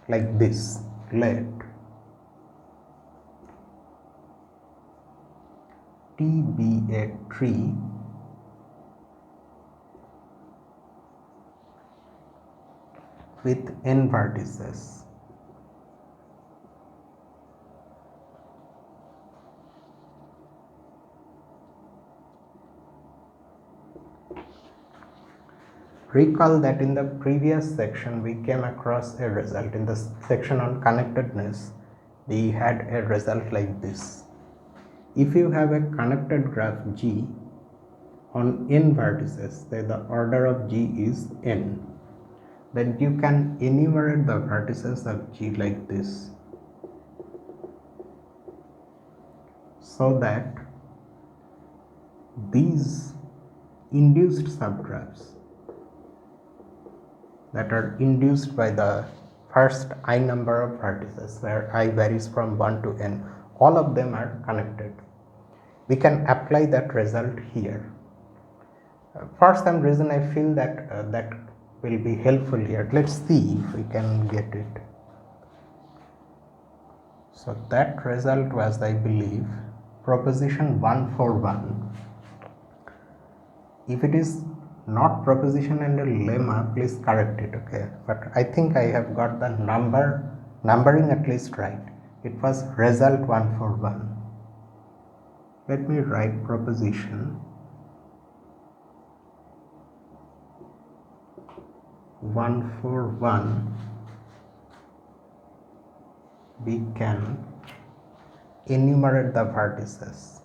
like this. Let T be a tree with n vertices. Recall that in the previous section we came across a result. In the section on connectedness, we had a result like this. If you have a connected graph G on n vertices, then the order of G is n, then you can enumerate the vertices of G like this, so that these induced subgraphs that are induced by the first I number of vertices, where I varies from 1 to n, all of them are connected. We can apply that result here. For some reason I feel that that will be helpful here. Let's see if we can get it. So that result was, I believe, proposition 141. If it is not proposition and a lemma, please correct it, okay? But I think I have got the numbering at least right. It was result 141. Let me write proposition 141. We can enumerate the vertices.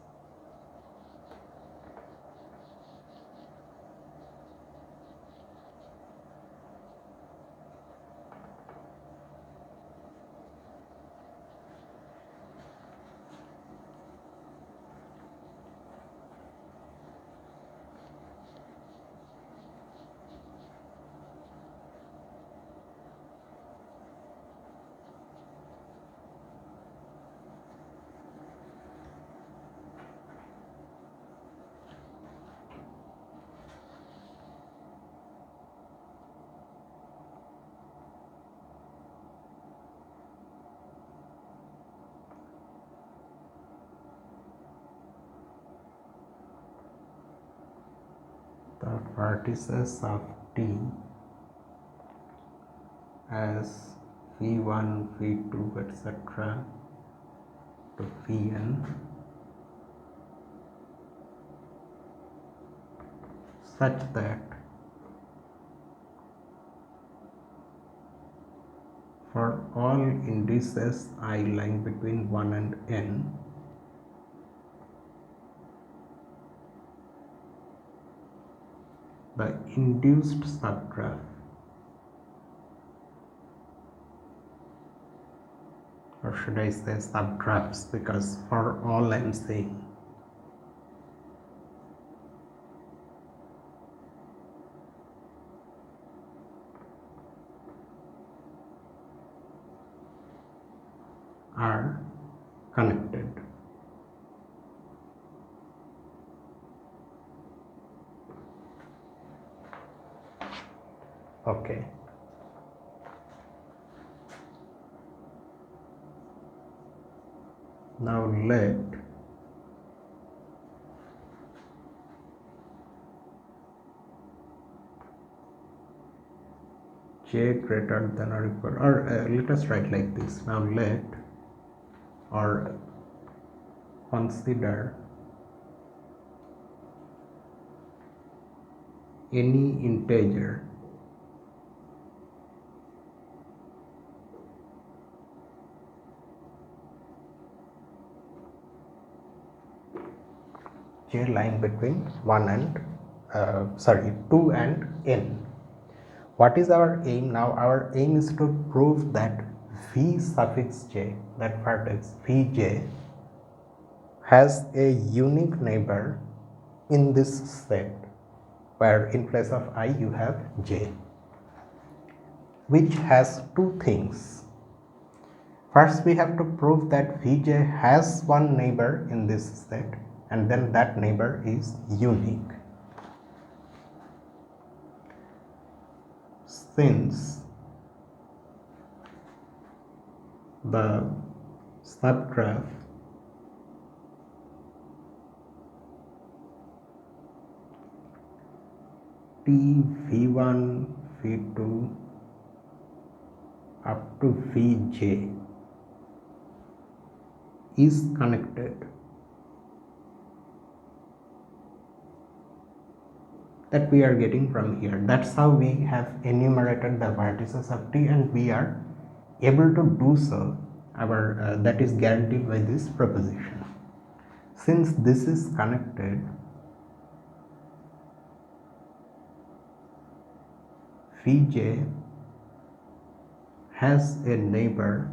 The vertices of T as V1, V2, etc. to Vn such that for all indices I lying between 1 and n, the induced subgraph or should I say subgraphs, because for all I am saying, are connected. Okay. Now let j greater than or equal, or let us write like this. Now let or consider any integer j lying between 1 and 2 and n. What is our aim now? Our aim is to prove that v suffix j, that vertex vj, has a unique neighbor in this set, where in place of I you have j, which has two things. First, we have to prove that vj has one neighbor in this set, and then that neighbor is unique. Since the subgraph T v1 v2 up to vj is connected, that we are getting from here. That's how we have enumerated the vertices of T, and we are able to do so. Our that is guaranteed by this proposition. Since this is connected, vj has a neighbor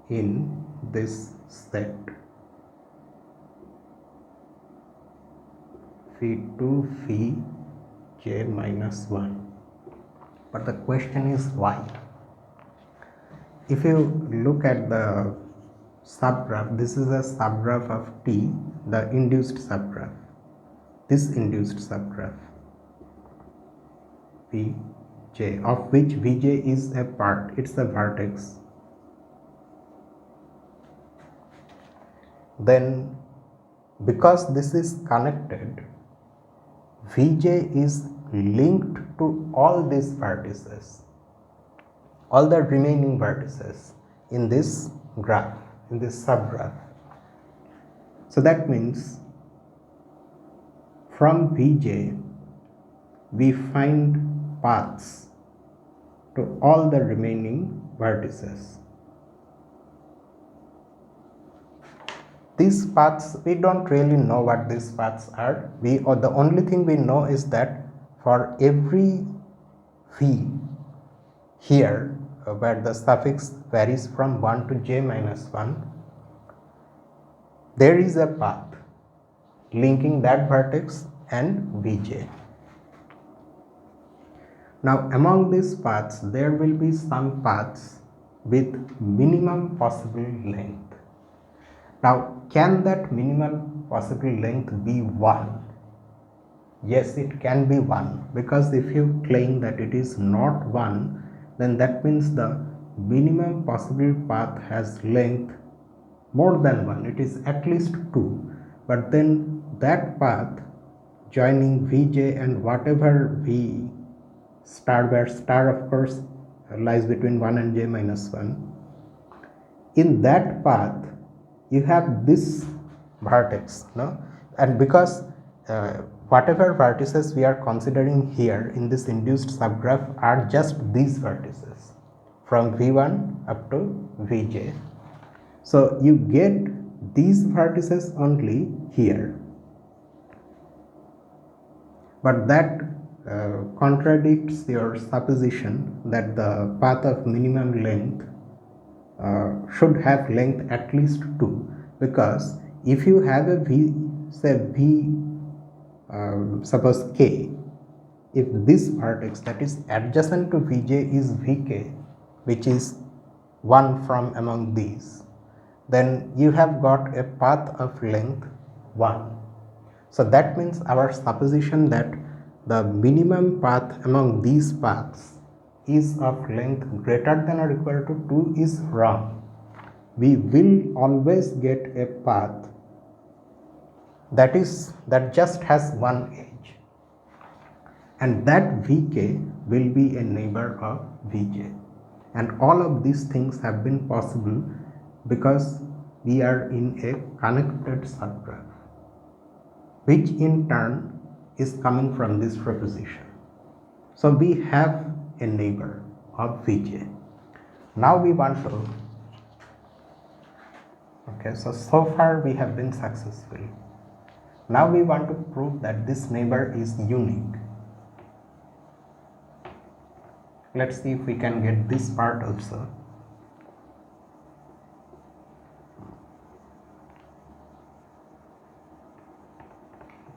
in this set v2 vj minus 1. But the question is why? If you look at the subgraph, this is a subgraph of T, the induced subgraph, this induced subgraph vj, of which vj is a part, it's a vertex. Then because this is connected, vj is linked to all these vertices, all the remaining vertices in this graph, in this subgraph. So that means from vj we find paths to all the remaining vertices. These paths, we don't really know what these paths are. The only thing we know is that for every v here, where the suffix varies from 1 to j minus 1, there is a path linking that vertex and vj. Now among these paths, there will be some paths with minimum possible length. Now, can that minimum possible length be 1? Yes, it can be 1, because if you claim that it is not 1, then that means the minimum possible path has length more than 1, it is at least 2. But then that path joining vj and whatever v star, where star of course lies between 1 and j minus 1, in that path you have this vertex, no? And because whatever vertices we are considering here in this induced subgraph are just these vertices from v1 up to vj, so you get these vertices only here. But that contradicts your supposition that the path of minimum length should have length at least 2, because if you have a v, say v, suppose k, if this vertex that is adjacent to vj is vk, which is one from among these, then you have got a path of length 1. So that means our supposition that the minimum path among these paths is of length greater than or equal to 2 is wrong. We will always get a path that just has one edge. and that Vk will be a neighbor of Vj. And all of these things have been possible because we are in a connected subgraph, which in turn is coming from this proposition. So we have a neighbor of Vj. Now we want to, okay, so far we have been successful. Now we want to prove that this neighbor is unique. Let's see if we can get this part also.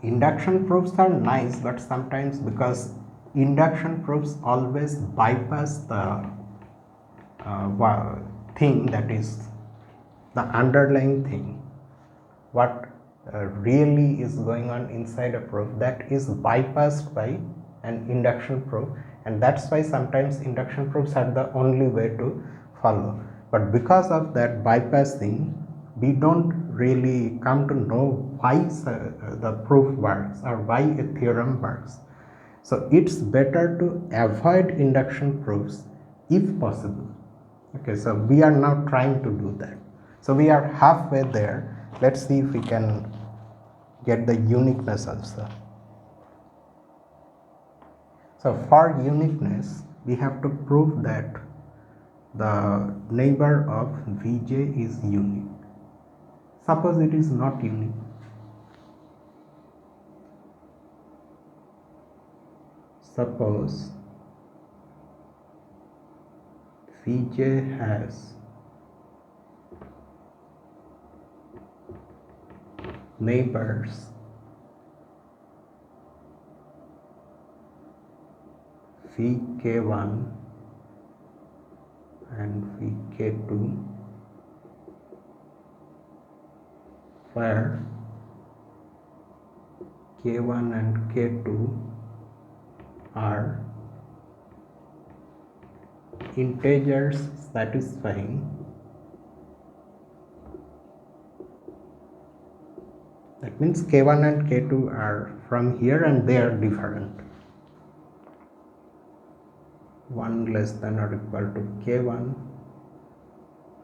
Induction proofs are nice, but sometimes because induction proofs always bypass the thing that is the underlying thing, what really is going on inside a proof, that is bypassed by an induction proof, and that's why sometimes induction proofs are the only way to follow. But because of that bypassing, we don't really come to know why the proof works or why a theorem works. So it's better to avoid induction proofs if possible. Okay, so we are now trying to do that. So we are halfway there. Let's see if we can get the uniqueness also. So for uniqueness, we have to prove that the neighbor of Vj is unique. Suppose it is not unique. Suppose Vj has neighbors Vk1 and Vk2 where K1 and K2 are integers satisfying that means K1 and K2 are from here and they are different. 1 less than or equal to K1,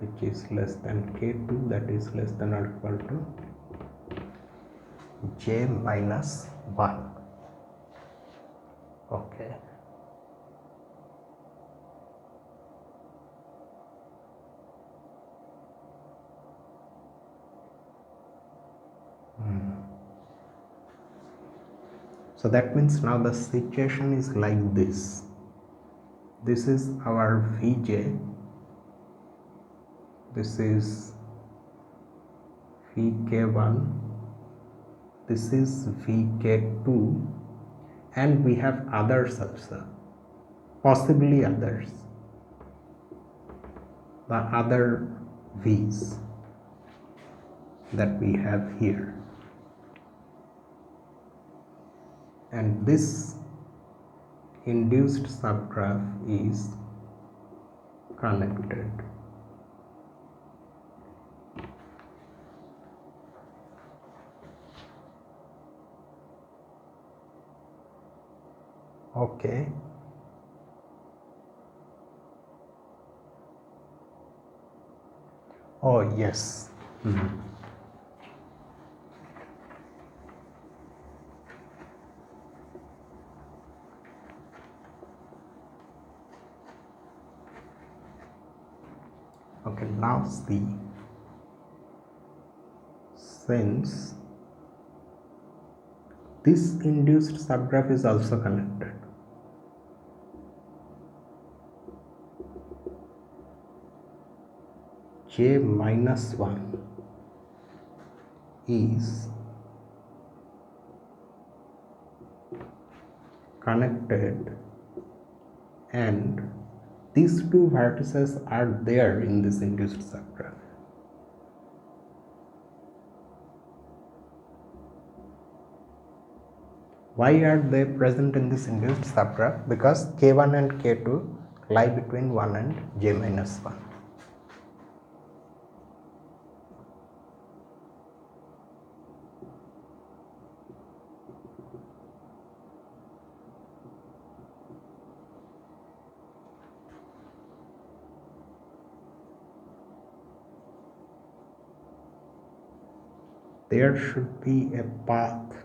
which is less than K2, that is less than or equal to J minus 1. Okay. So that means now the situation is like this. This is our Vj, this is Vk1, this is Vk2, and we have others also, possibly others, the other V's that we have here. And this induced subgraph is connected. Okay. Oh yes. Okay, now see, since this induced subgraph is also connected, J minus 1 is connected and these two vertices are there in this induced subgraph. Why are they present in this induced subgraph? Because K1 and K2 lie between 1 and J minus 1. there should be a path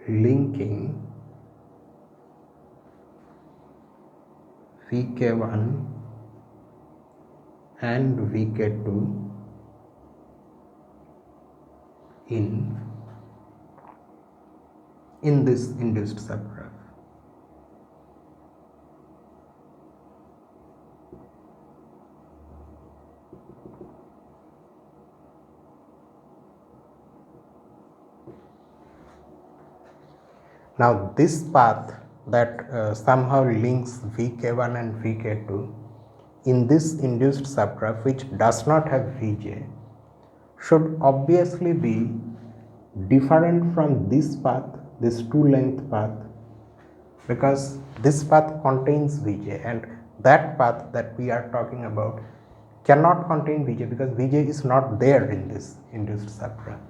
linking vk1 and vk2 in this induced subgraph. Now this path that somehow links vk1 and vk2 in this induced subgraph, which does not have vj, should obviously be different from this path, this two-length path, because this path contains vj and that path that we are talking about cannot contain vj because vj is not there in this induced subgraph.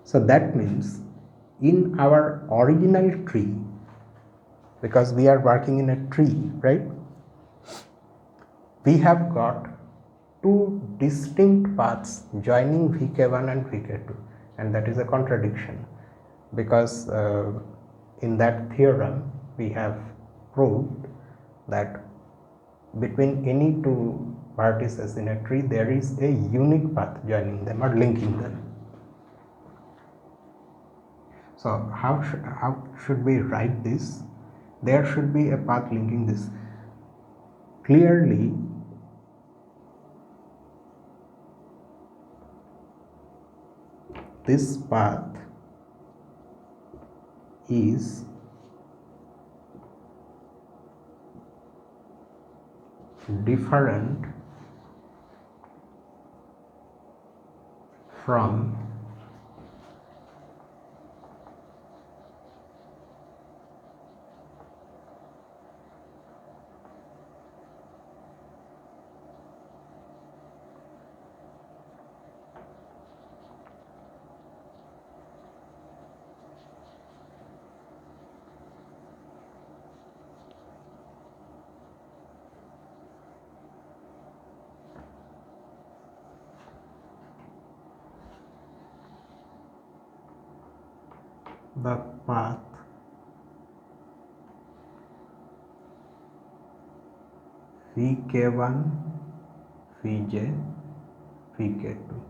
So that means in our original tree, because we are working in a tree, right, we have got two distinct paths joining vk1 and vk2, and that is a contradiction because in that theorem we have proved that between any two vertices in a tree there is a unique path joining them or linking them. So how should we write this? There should be a path linking this. Clearly, this path is different from the path vk1 vj vk2.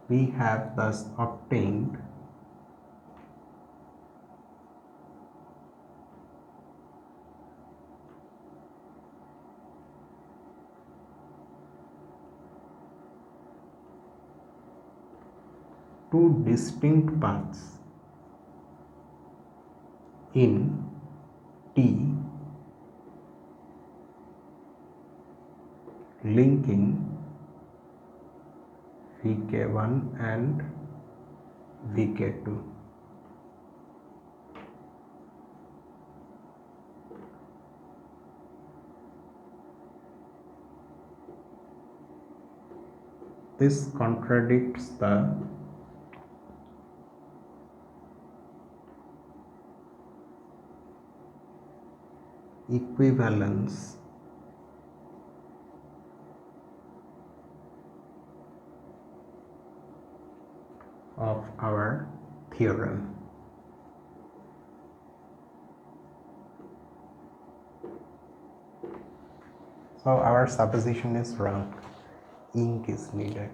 We have thus obtained two distinct paths in T linking vk1 and vk2. This contradicts the equivalence of our theorem. So our supposition is wrong. Ink is needed.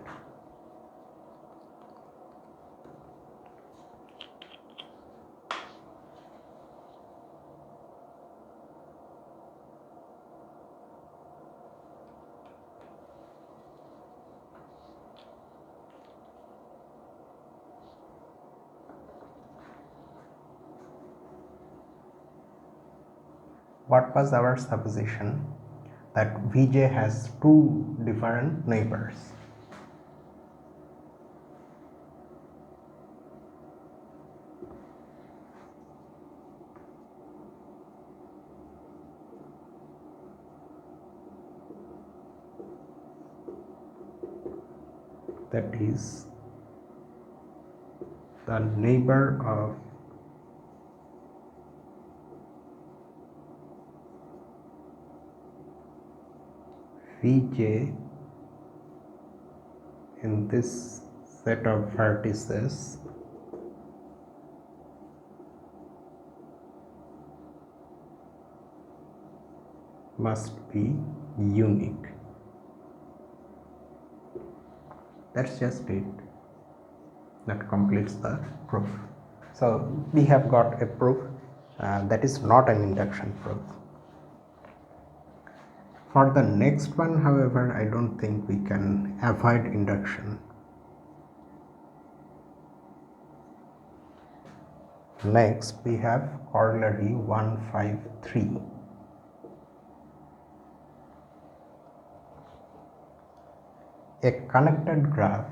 What was our supposition? That Vj has two different neighbors. That is the neighbor of Vj in this set of vertices must be unique. That's just it. That completes the proof. So we have got a proof that is not an induction proof. For the next one, however, I don't think we can avoid induction. Next, we have corollary 153. A connected graph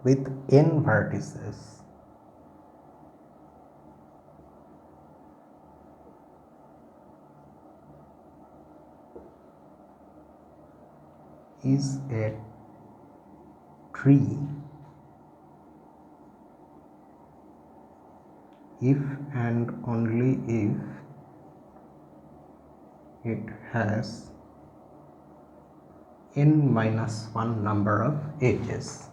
with n vertices is a tree if and only if it has n minus 1 number of edges.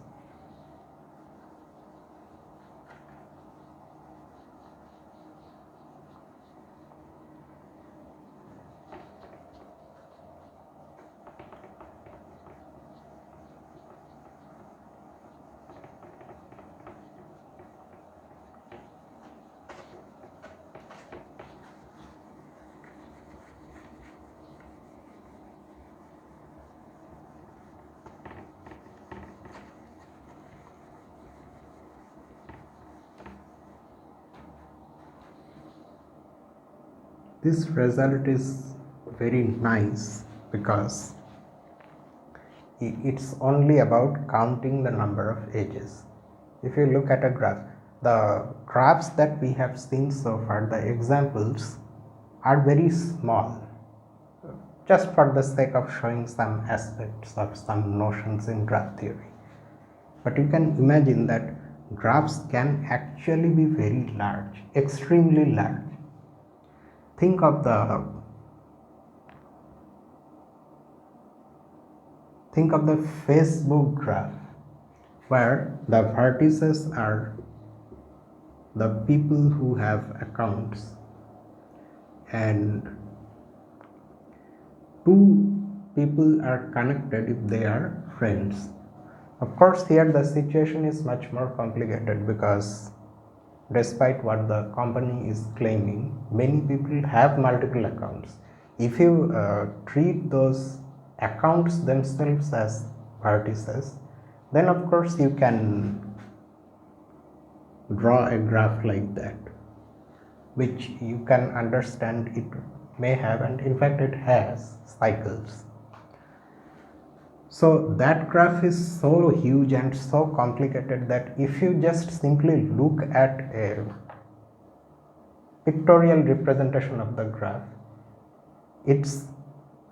This result is very nice because it's only about counting the number of edges. If you look at a graph, the graphs that we have seen so far, the examples are very small, just for the sake of showing some aspects of some notions in graph theory. But you can imagine that graphs can actually be very large, extremely large. Think of the Facebook graph where the vertices are the people who have accounts and two people are connected if they are friends. Of course, here the situation is much more complicated because despite what the company is claiming, many people have multiple accounts. If you treat those accounts themselves as vertices, then of course you can draw a graph like that, which you can understand it may have, and in fact it has, cycles. So that graph is so huge and so complicated that if you just simply look at a pictorial representation of the graph, it's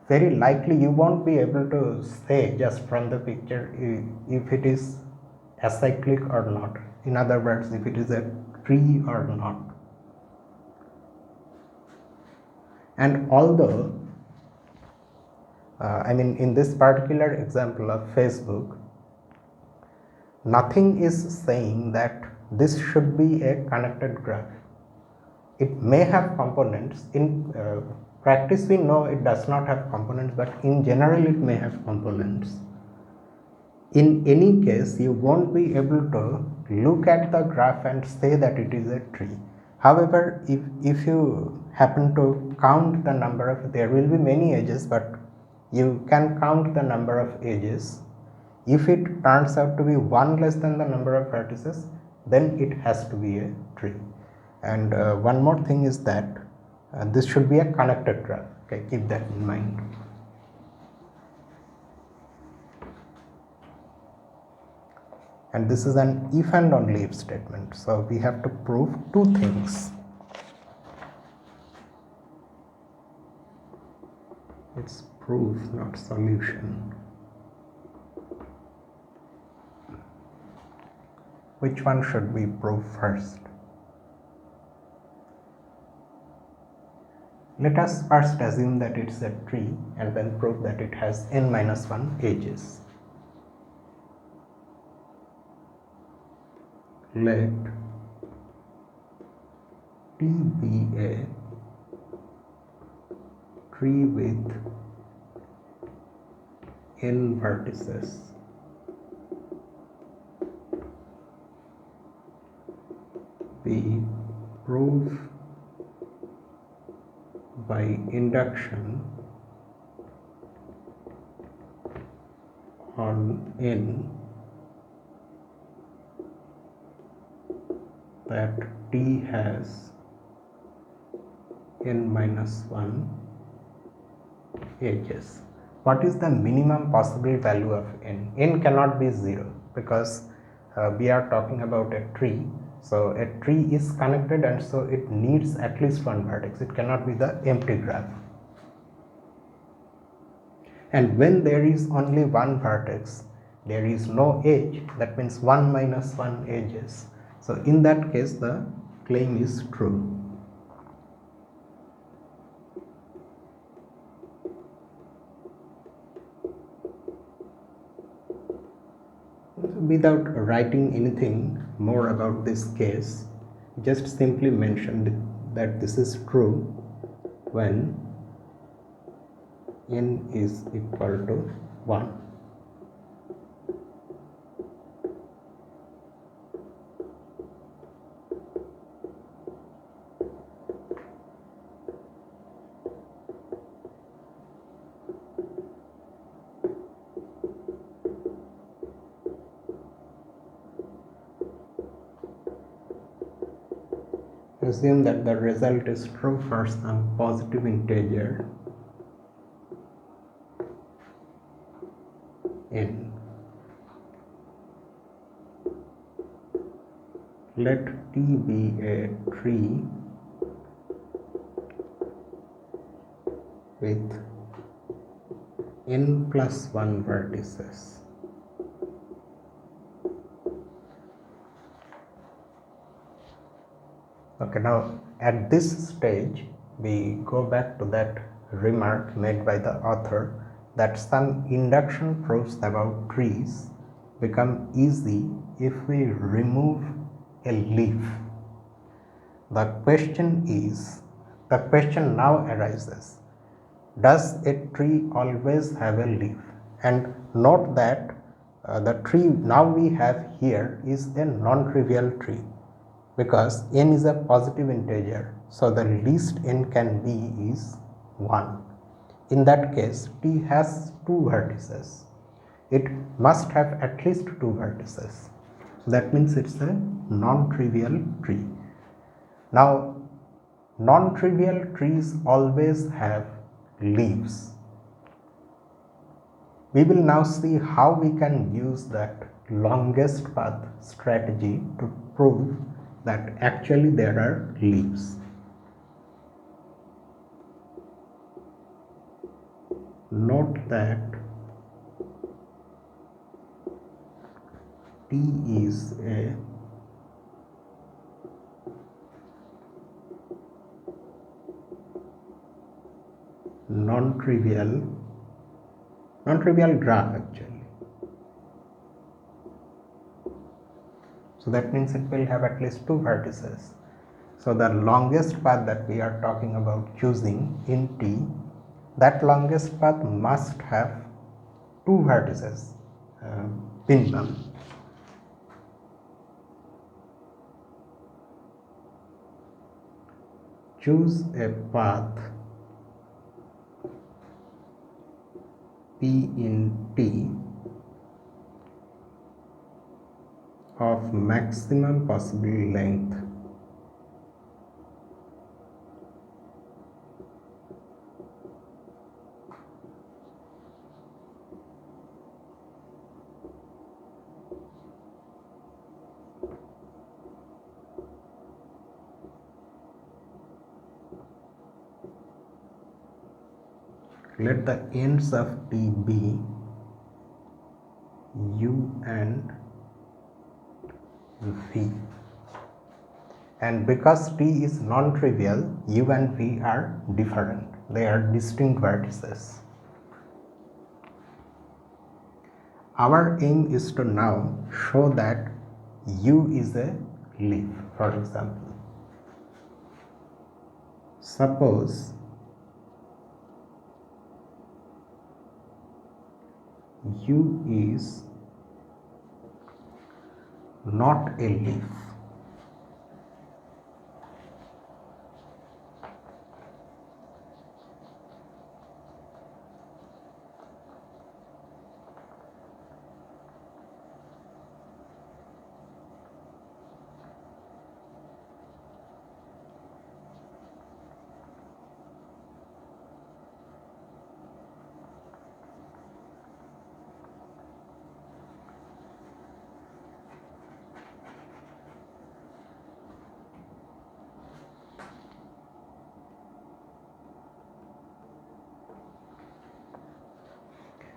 very likely you won't be able to say just from the picture if it is acyclic or not. In other words, if it is a tree or not. And although in this particular example of Facebook, nothing is saying that this should be a connected graph. It may have components. In practice, we know it does not have components, but in general, it may have components. In any case, you won't be able to look at the graph and say that it is a tree. However, if you happen to count the number of, there will be many edges, but you can count the number of edges. If it turns out to be one less than the number of vertices, then it has to be a tree. And one more thing is that this should be a connected graph. Okay, keep that in mind. And this is an if and only if statement. So we have to prove two things. It's proof, not solution. Which one should we prove first? Let us first assume that it's a tree and then prove that it has n-1 edges. Let T be a tree with n vertices. We prove by induction on n that T has n-1 edges. What is the minimum possible value of n? N cannot be 0 because we are talking about a tree. So a tree is connected and so it needs at least one vertex. It cannot be the empty graph. And when there is only one vertex, there is no edge. That means 1 minus 1 edges. So in that case the claim is true. Without writing anything more about this case, just simply mentioned that this is true when n is equal to 1. Assume that the result is true for some positive integer n. Let T be a tree with n plus 1 vertices. Okay, now at this stage we go back to that remark made by the author that some induction proofs about trees become easy if we remove a leaf. The question now arises, does a tree always have a leaf? And note that the tree now we have here is a non-trivial tree, because n is a positive integer, so the least n can be is 1. In that case, T has 2 vertices. It must have at least 2 vertices. So that means it's a non-trivial tree. Now, non-trivial trees always have leaves. We will now see how we can use that longest path strategy to prove that actually there are leaves. Note that T is a non-trivial graph actually. So that means it will have at least 2 vertices. So the longest path that we are talking about choosing in T, that longest path must have 2 vertices minimum. Choose a path P in T of maximum possible length. Let the ends of T be U and V. And because T is non-trivial, U and V are different. They are distinct vertices. Our aim is to now show that U is a leaf. For example, suppose U is not a leaf.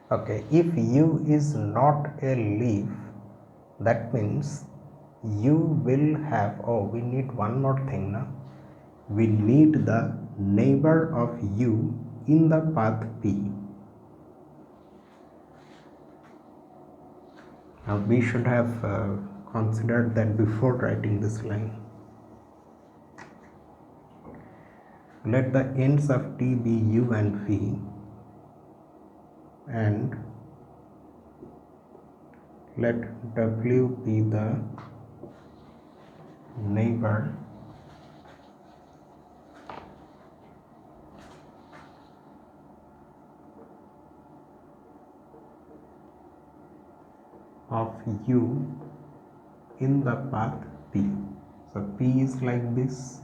Okay, if U is not a leaf, that means U will have, we need one more thing now. We need the neighbor of U in the path P. Now we should have considered that before writing this line. Let the ends of T be U and V, and let W be the neighbor of U in the path P. So P is like this.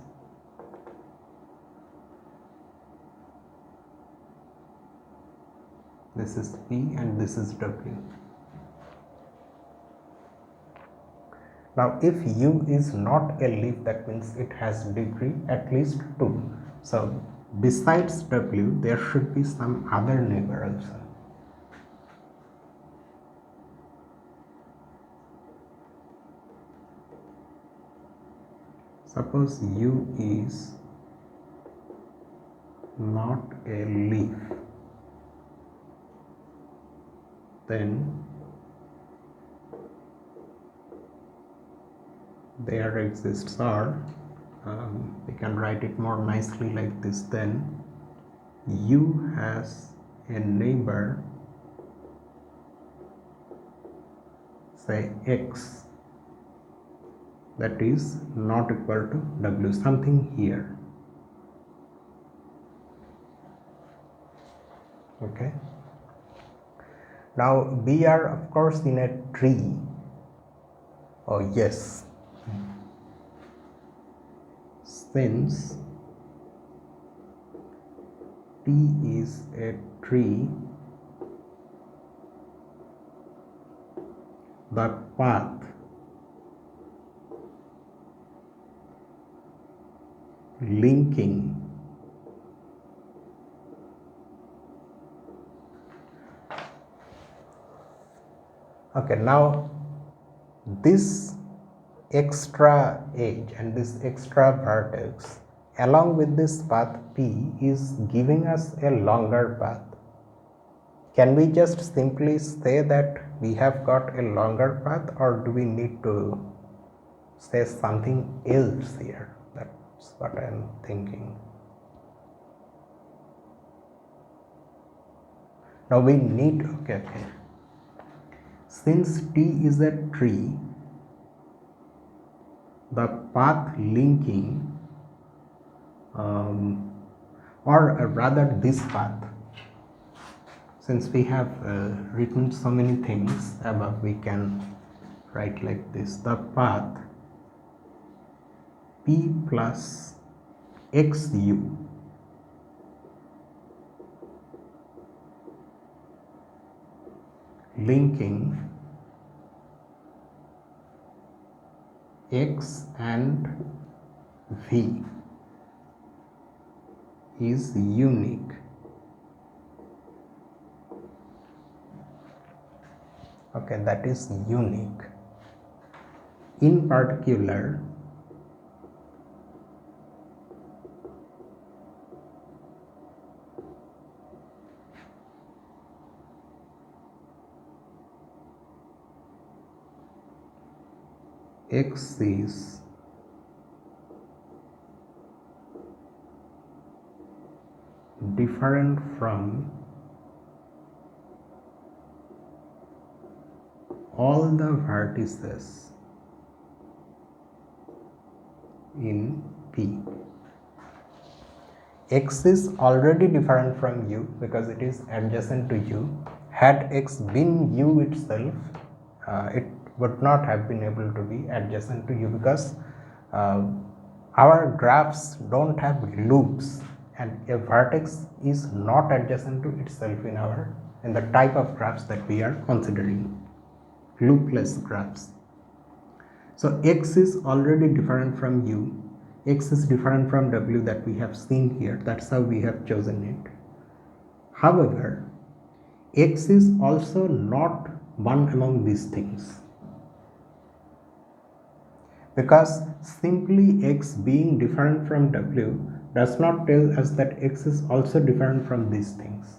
This is P and this is W. Now if U is not a leaf, that means it has degree at least 2. So besides W, there should be some other neighbor also. Suppose U is not a leaf, then there exists, or we can write it more nicely like this, then U has a neighbor, say X, that is not equal to W, something here. Okay. Now we are of course in a tree. Oh yes, since T is a tree, the path linking now this extra edge and this extra vertex along with this path P is giving us a longer path. Can we just simply say that we have got a longer path, or do we need to say something else here? That's what I am thinking. Now we need, okay. Since T is a tree, the path linking, or rather this path, since we have written so many things above, we can write like this: the path P plus XU linking X and V is unique. Okay, that is unique. In particular, X is different from all the vertices in P. X is already different from U because it is adjacent to U. Had X been U itself, it would not have been able to be adjacent to U because our graphs don't have loops, and a vertex is not adjacent to itself in the type of graphs that we are considering, loopless graphs. So X is already different from U. X is different from W that we have seen here. That's how we have chosen it. However, X is also not one among these things, because simply X being different from W does not tell us that X is also different from these things.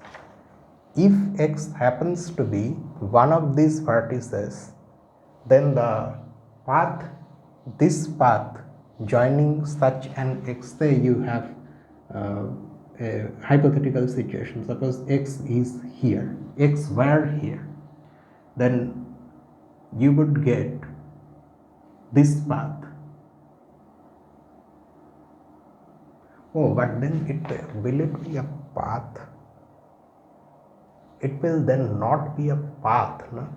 If X happens to be one of these vertices, then the path, this path joining such an X, say you have a hypothetical situation, suppose X is here, X were here, then you would get this path. Oh, but then will it be a path? It will then not be a path, no?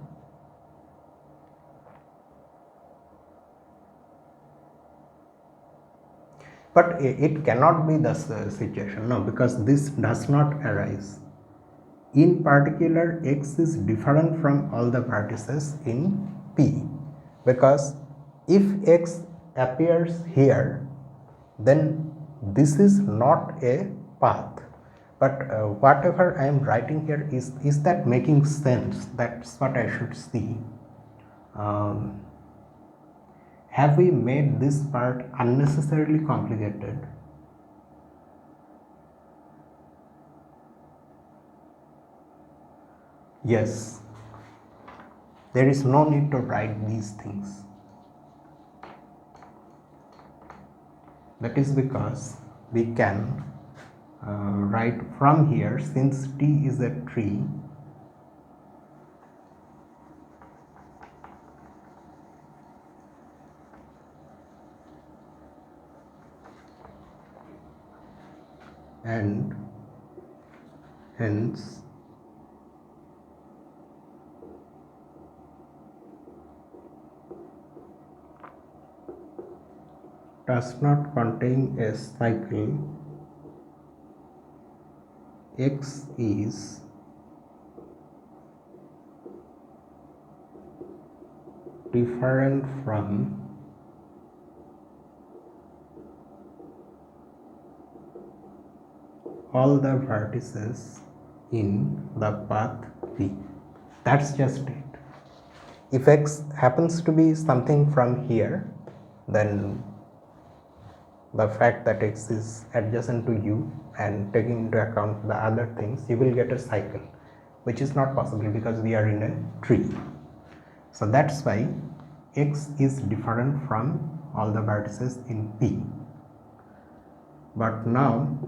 But it cannot be the situation, no, because this does not arise. In particular, X is different from all the vertices in P, because if X appears here, then this is not a path. But whatever I am writing here, is that making sense? That's what I should see. Have we made this part unnecessarily complicated? Yes. There is no need to write these things. That is because we can write from here, since T is a tree, and hence does not contain a cycle, X is different from all the vertices in the path P. That's just it. If X happens to be something from here, then the fact that X is adjacent to U and taking into account the other things, you will get a cycle, which is not possible because we are in a tree. So that's why X is different from all the vertices in P. But now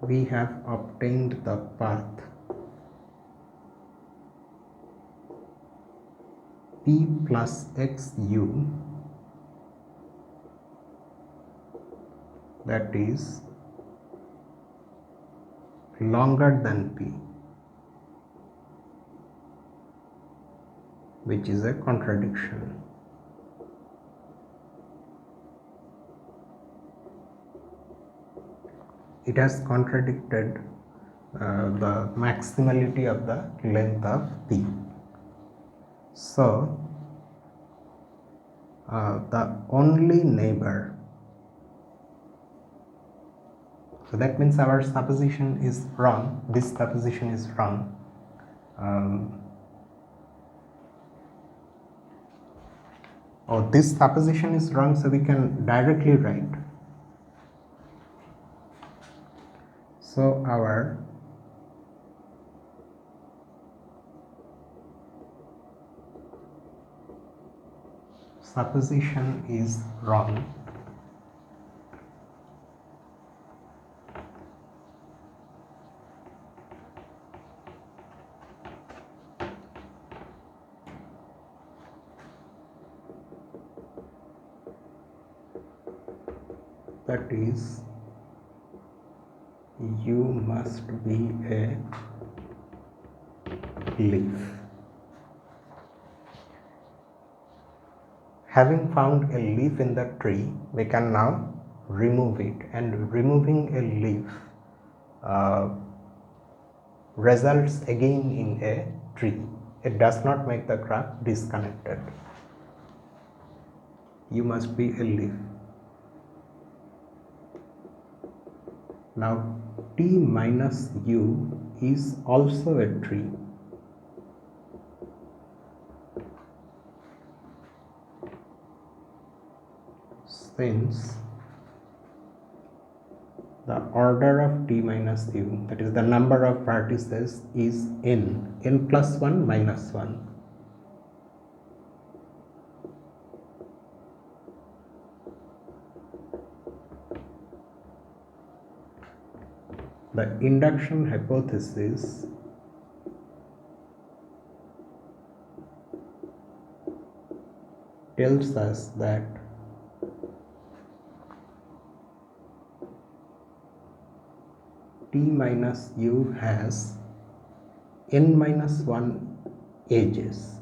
we have obtained the path P plus XU, that is longer than P, which is a contradiction. It has contradicted the maximality of the length of P. So the only neighbor So that means our supposition is wrong. This supposition is wrong. This supposition is wrong, so we can directly write. So our supposition is wrong. That is, U must be a leaf. Having found a leaf in the tree, we can now remove it, and removing a leaf results again in a tree. It does not make the graph disconnected. U must be a leaf. Now T minus U is also a tree. Since the order of T minus U, that is the number of vertices, is n plus 1 minus 1. The induction hypothesis tells us that T minus U has n minus 1 edges.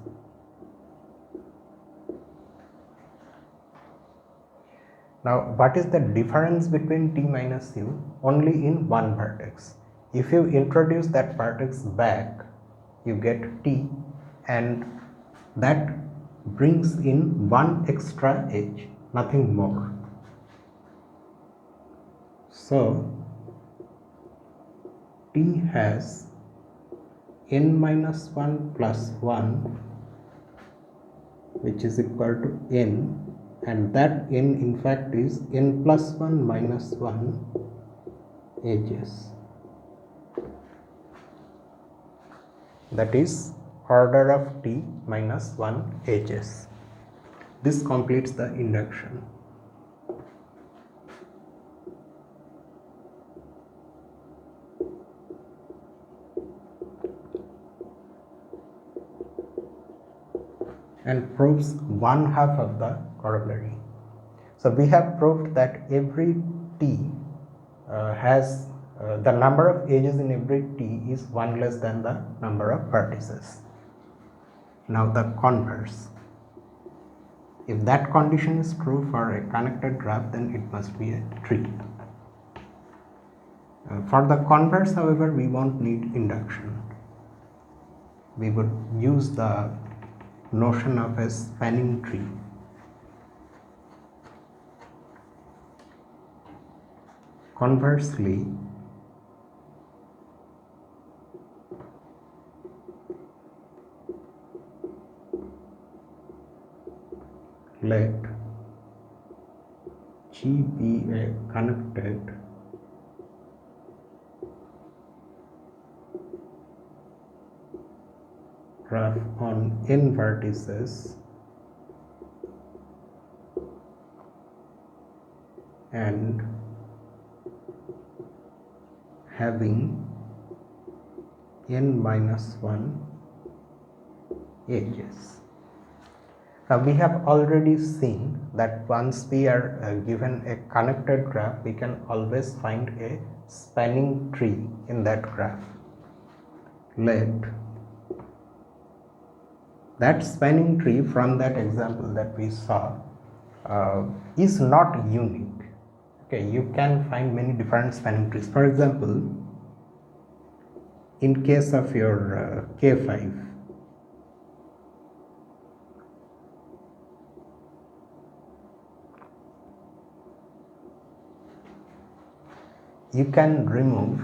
Now, what is the difference between T minus U? Only in one vertex. If you introduce that vertex back, you get T, and that brings in one extra edge, nothing more. So, T has n minus 1 plus 1, which is equal to n, and that n in fact is n plus 1 minus 1 edges. That is order of T minus 1 edges. This completes the induction. And proves one half of the corollary. So we have proved that every T has the number of edges in every T is 1 less than the number of vertices. Now the converse. If that condition is true for a connected graph, then it must be a tree. For the converse, however, we won't need induction. We would use the notion of a spanning tree. Conversely, let G be a connected graph on n vertices and having n minus 1 edges. Now we have already seen that once we are given a connected graph, we can always find a spanning tree in that graph. Let that spanning tree from that example that we saw is not unique. Okay, you can find many different spanning trees. For example, in case of your K5, you can remove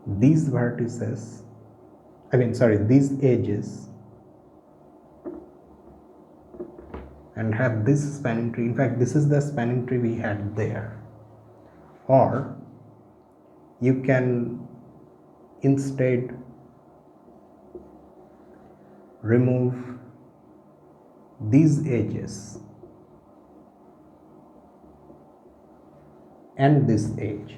these vertices, these edges, and have this spanning tree. In fact, this is the spanning tree we had there. Or you can instead remove these edges and this edge.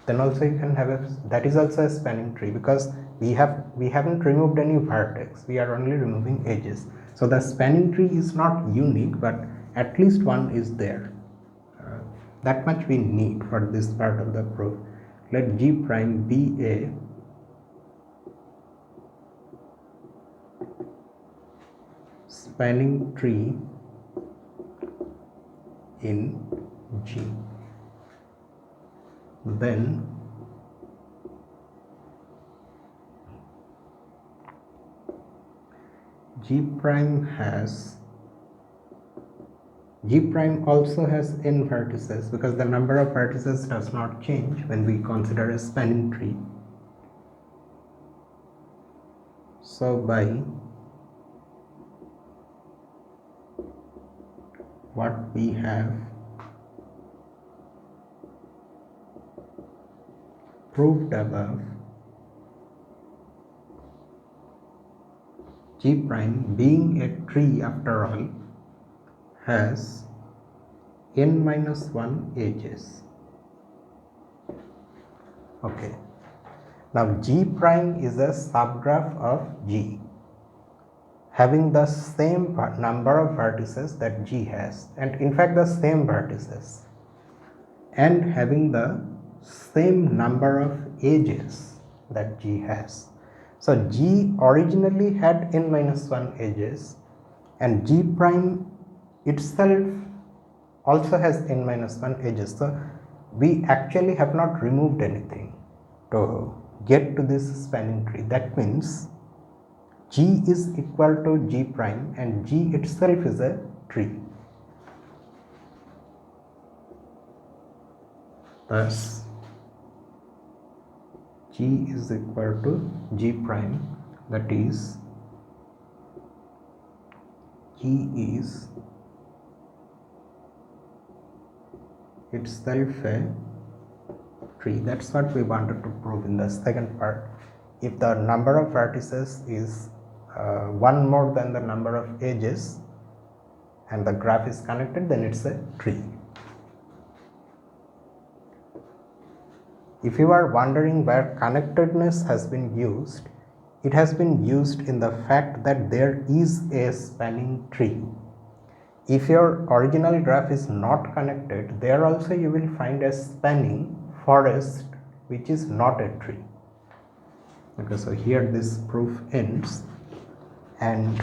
Then also you can have that is also a spanning tree, because we haven't removed any vertex, we are only removing edges. So the spanning tree is not unique, but at least one is there. That much we need for this part of the proof. Let G prime be a spanning tree in G. Then G prime also has n vertices, because the number of vertices does not change when we consider a spanning tree. So by what we have proved above, G prime, being a tree after all, has n minus 1 edges. Okay. Now G prime is a subgraph of G, having the same number of vertices that G has, and in fact the same vertices, and having the same number of edges that G has. So G originally had n minus 1 edges, and G prime itself also has n minus 1 edges. So we actually have not removed anything to get to this spanning tree. That means G is equal to G prime, and G itself is a tree. Thus G is equal to G prime, that is G is itself a tree. That's what we wanted to prove in the second part. If the number of vertices is one more than the number of edges and the graph is connected, then it's a tree. If you are wondering where connectedness has been used, it has been used in the fact that there is a spanning tree. If your original graph is not connected, there also you will find a spanning forest which is not a tree. Okay, so here this proof ends, and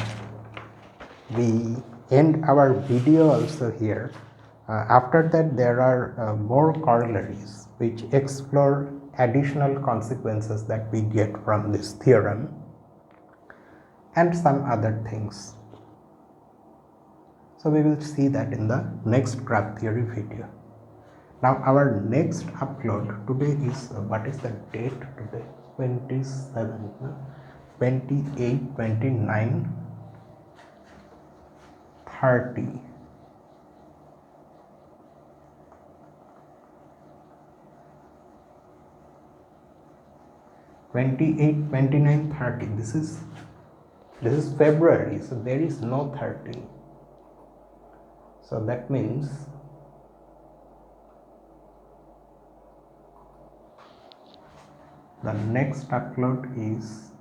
we end our video also here. After that, there are more corollaries which explore additional consequences that we get from this theorem and some other things. So we will see that in the next graph theory video. Now our next upload today is, what is the date today? 27, 28, 29, 30. This is February, so there is no 30. So that means the next upload is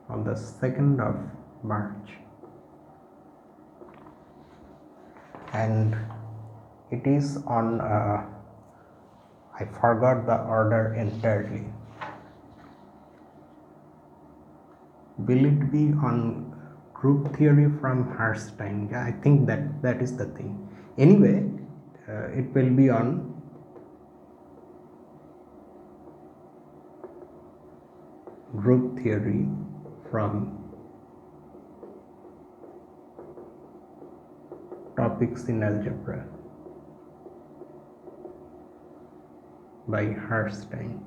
on the 2nd of March, and it is on I forgot the order entirely. Will it be on group theory from Herstein? Yeah, I think that is the thing. Anyway, it will be on group theory from topics in algebra. by Herstein.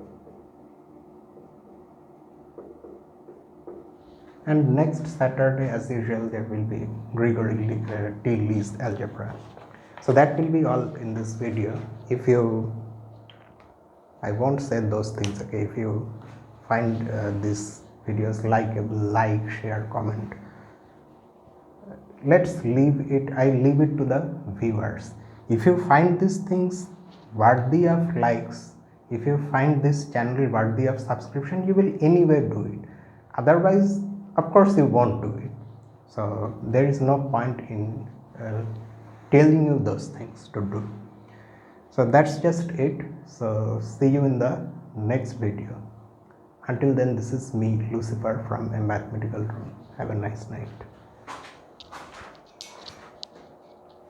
And next Saturday, as usual, there will be Gregory T. Lee's Algebra. So that will be all in this video. If you, I won't say those things, okay? If you find these videos like, share, comment. Let's leave it, I leave it to the viewers. If you find these things worthy of likes, if you find this channel worthy of subscription, you will anyway do it. Otherwise, of course, you won't do it. So there is no point in telling you those things to do. So that's just it. So see you in the next video. Until then, this is me, Lucifer, from a mathematical room. Have a nice night.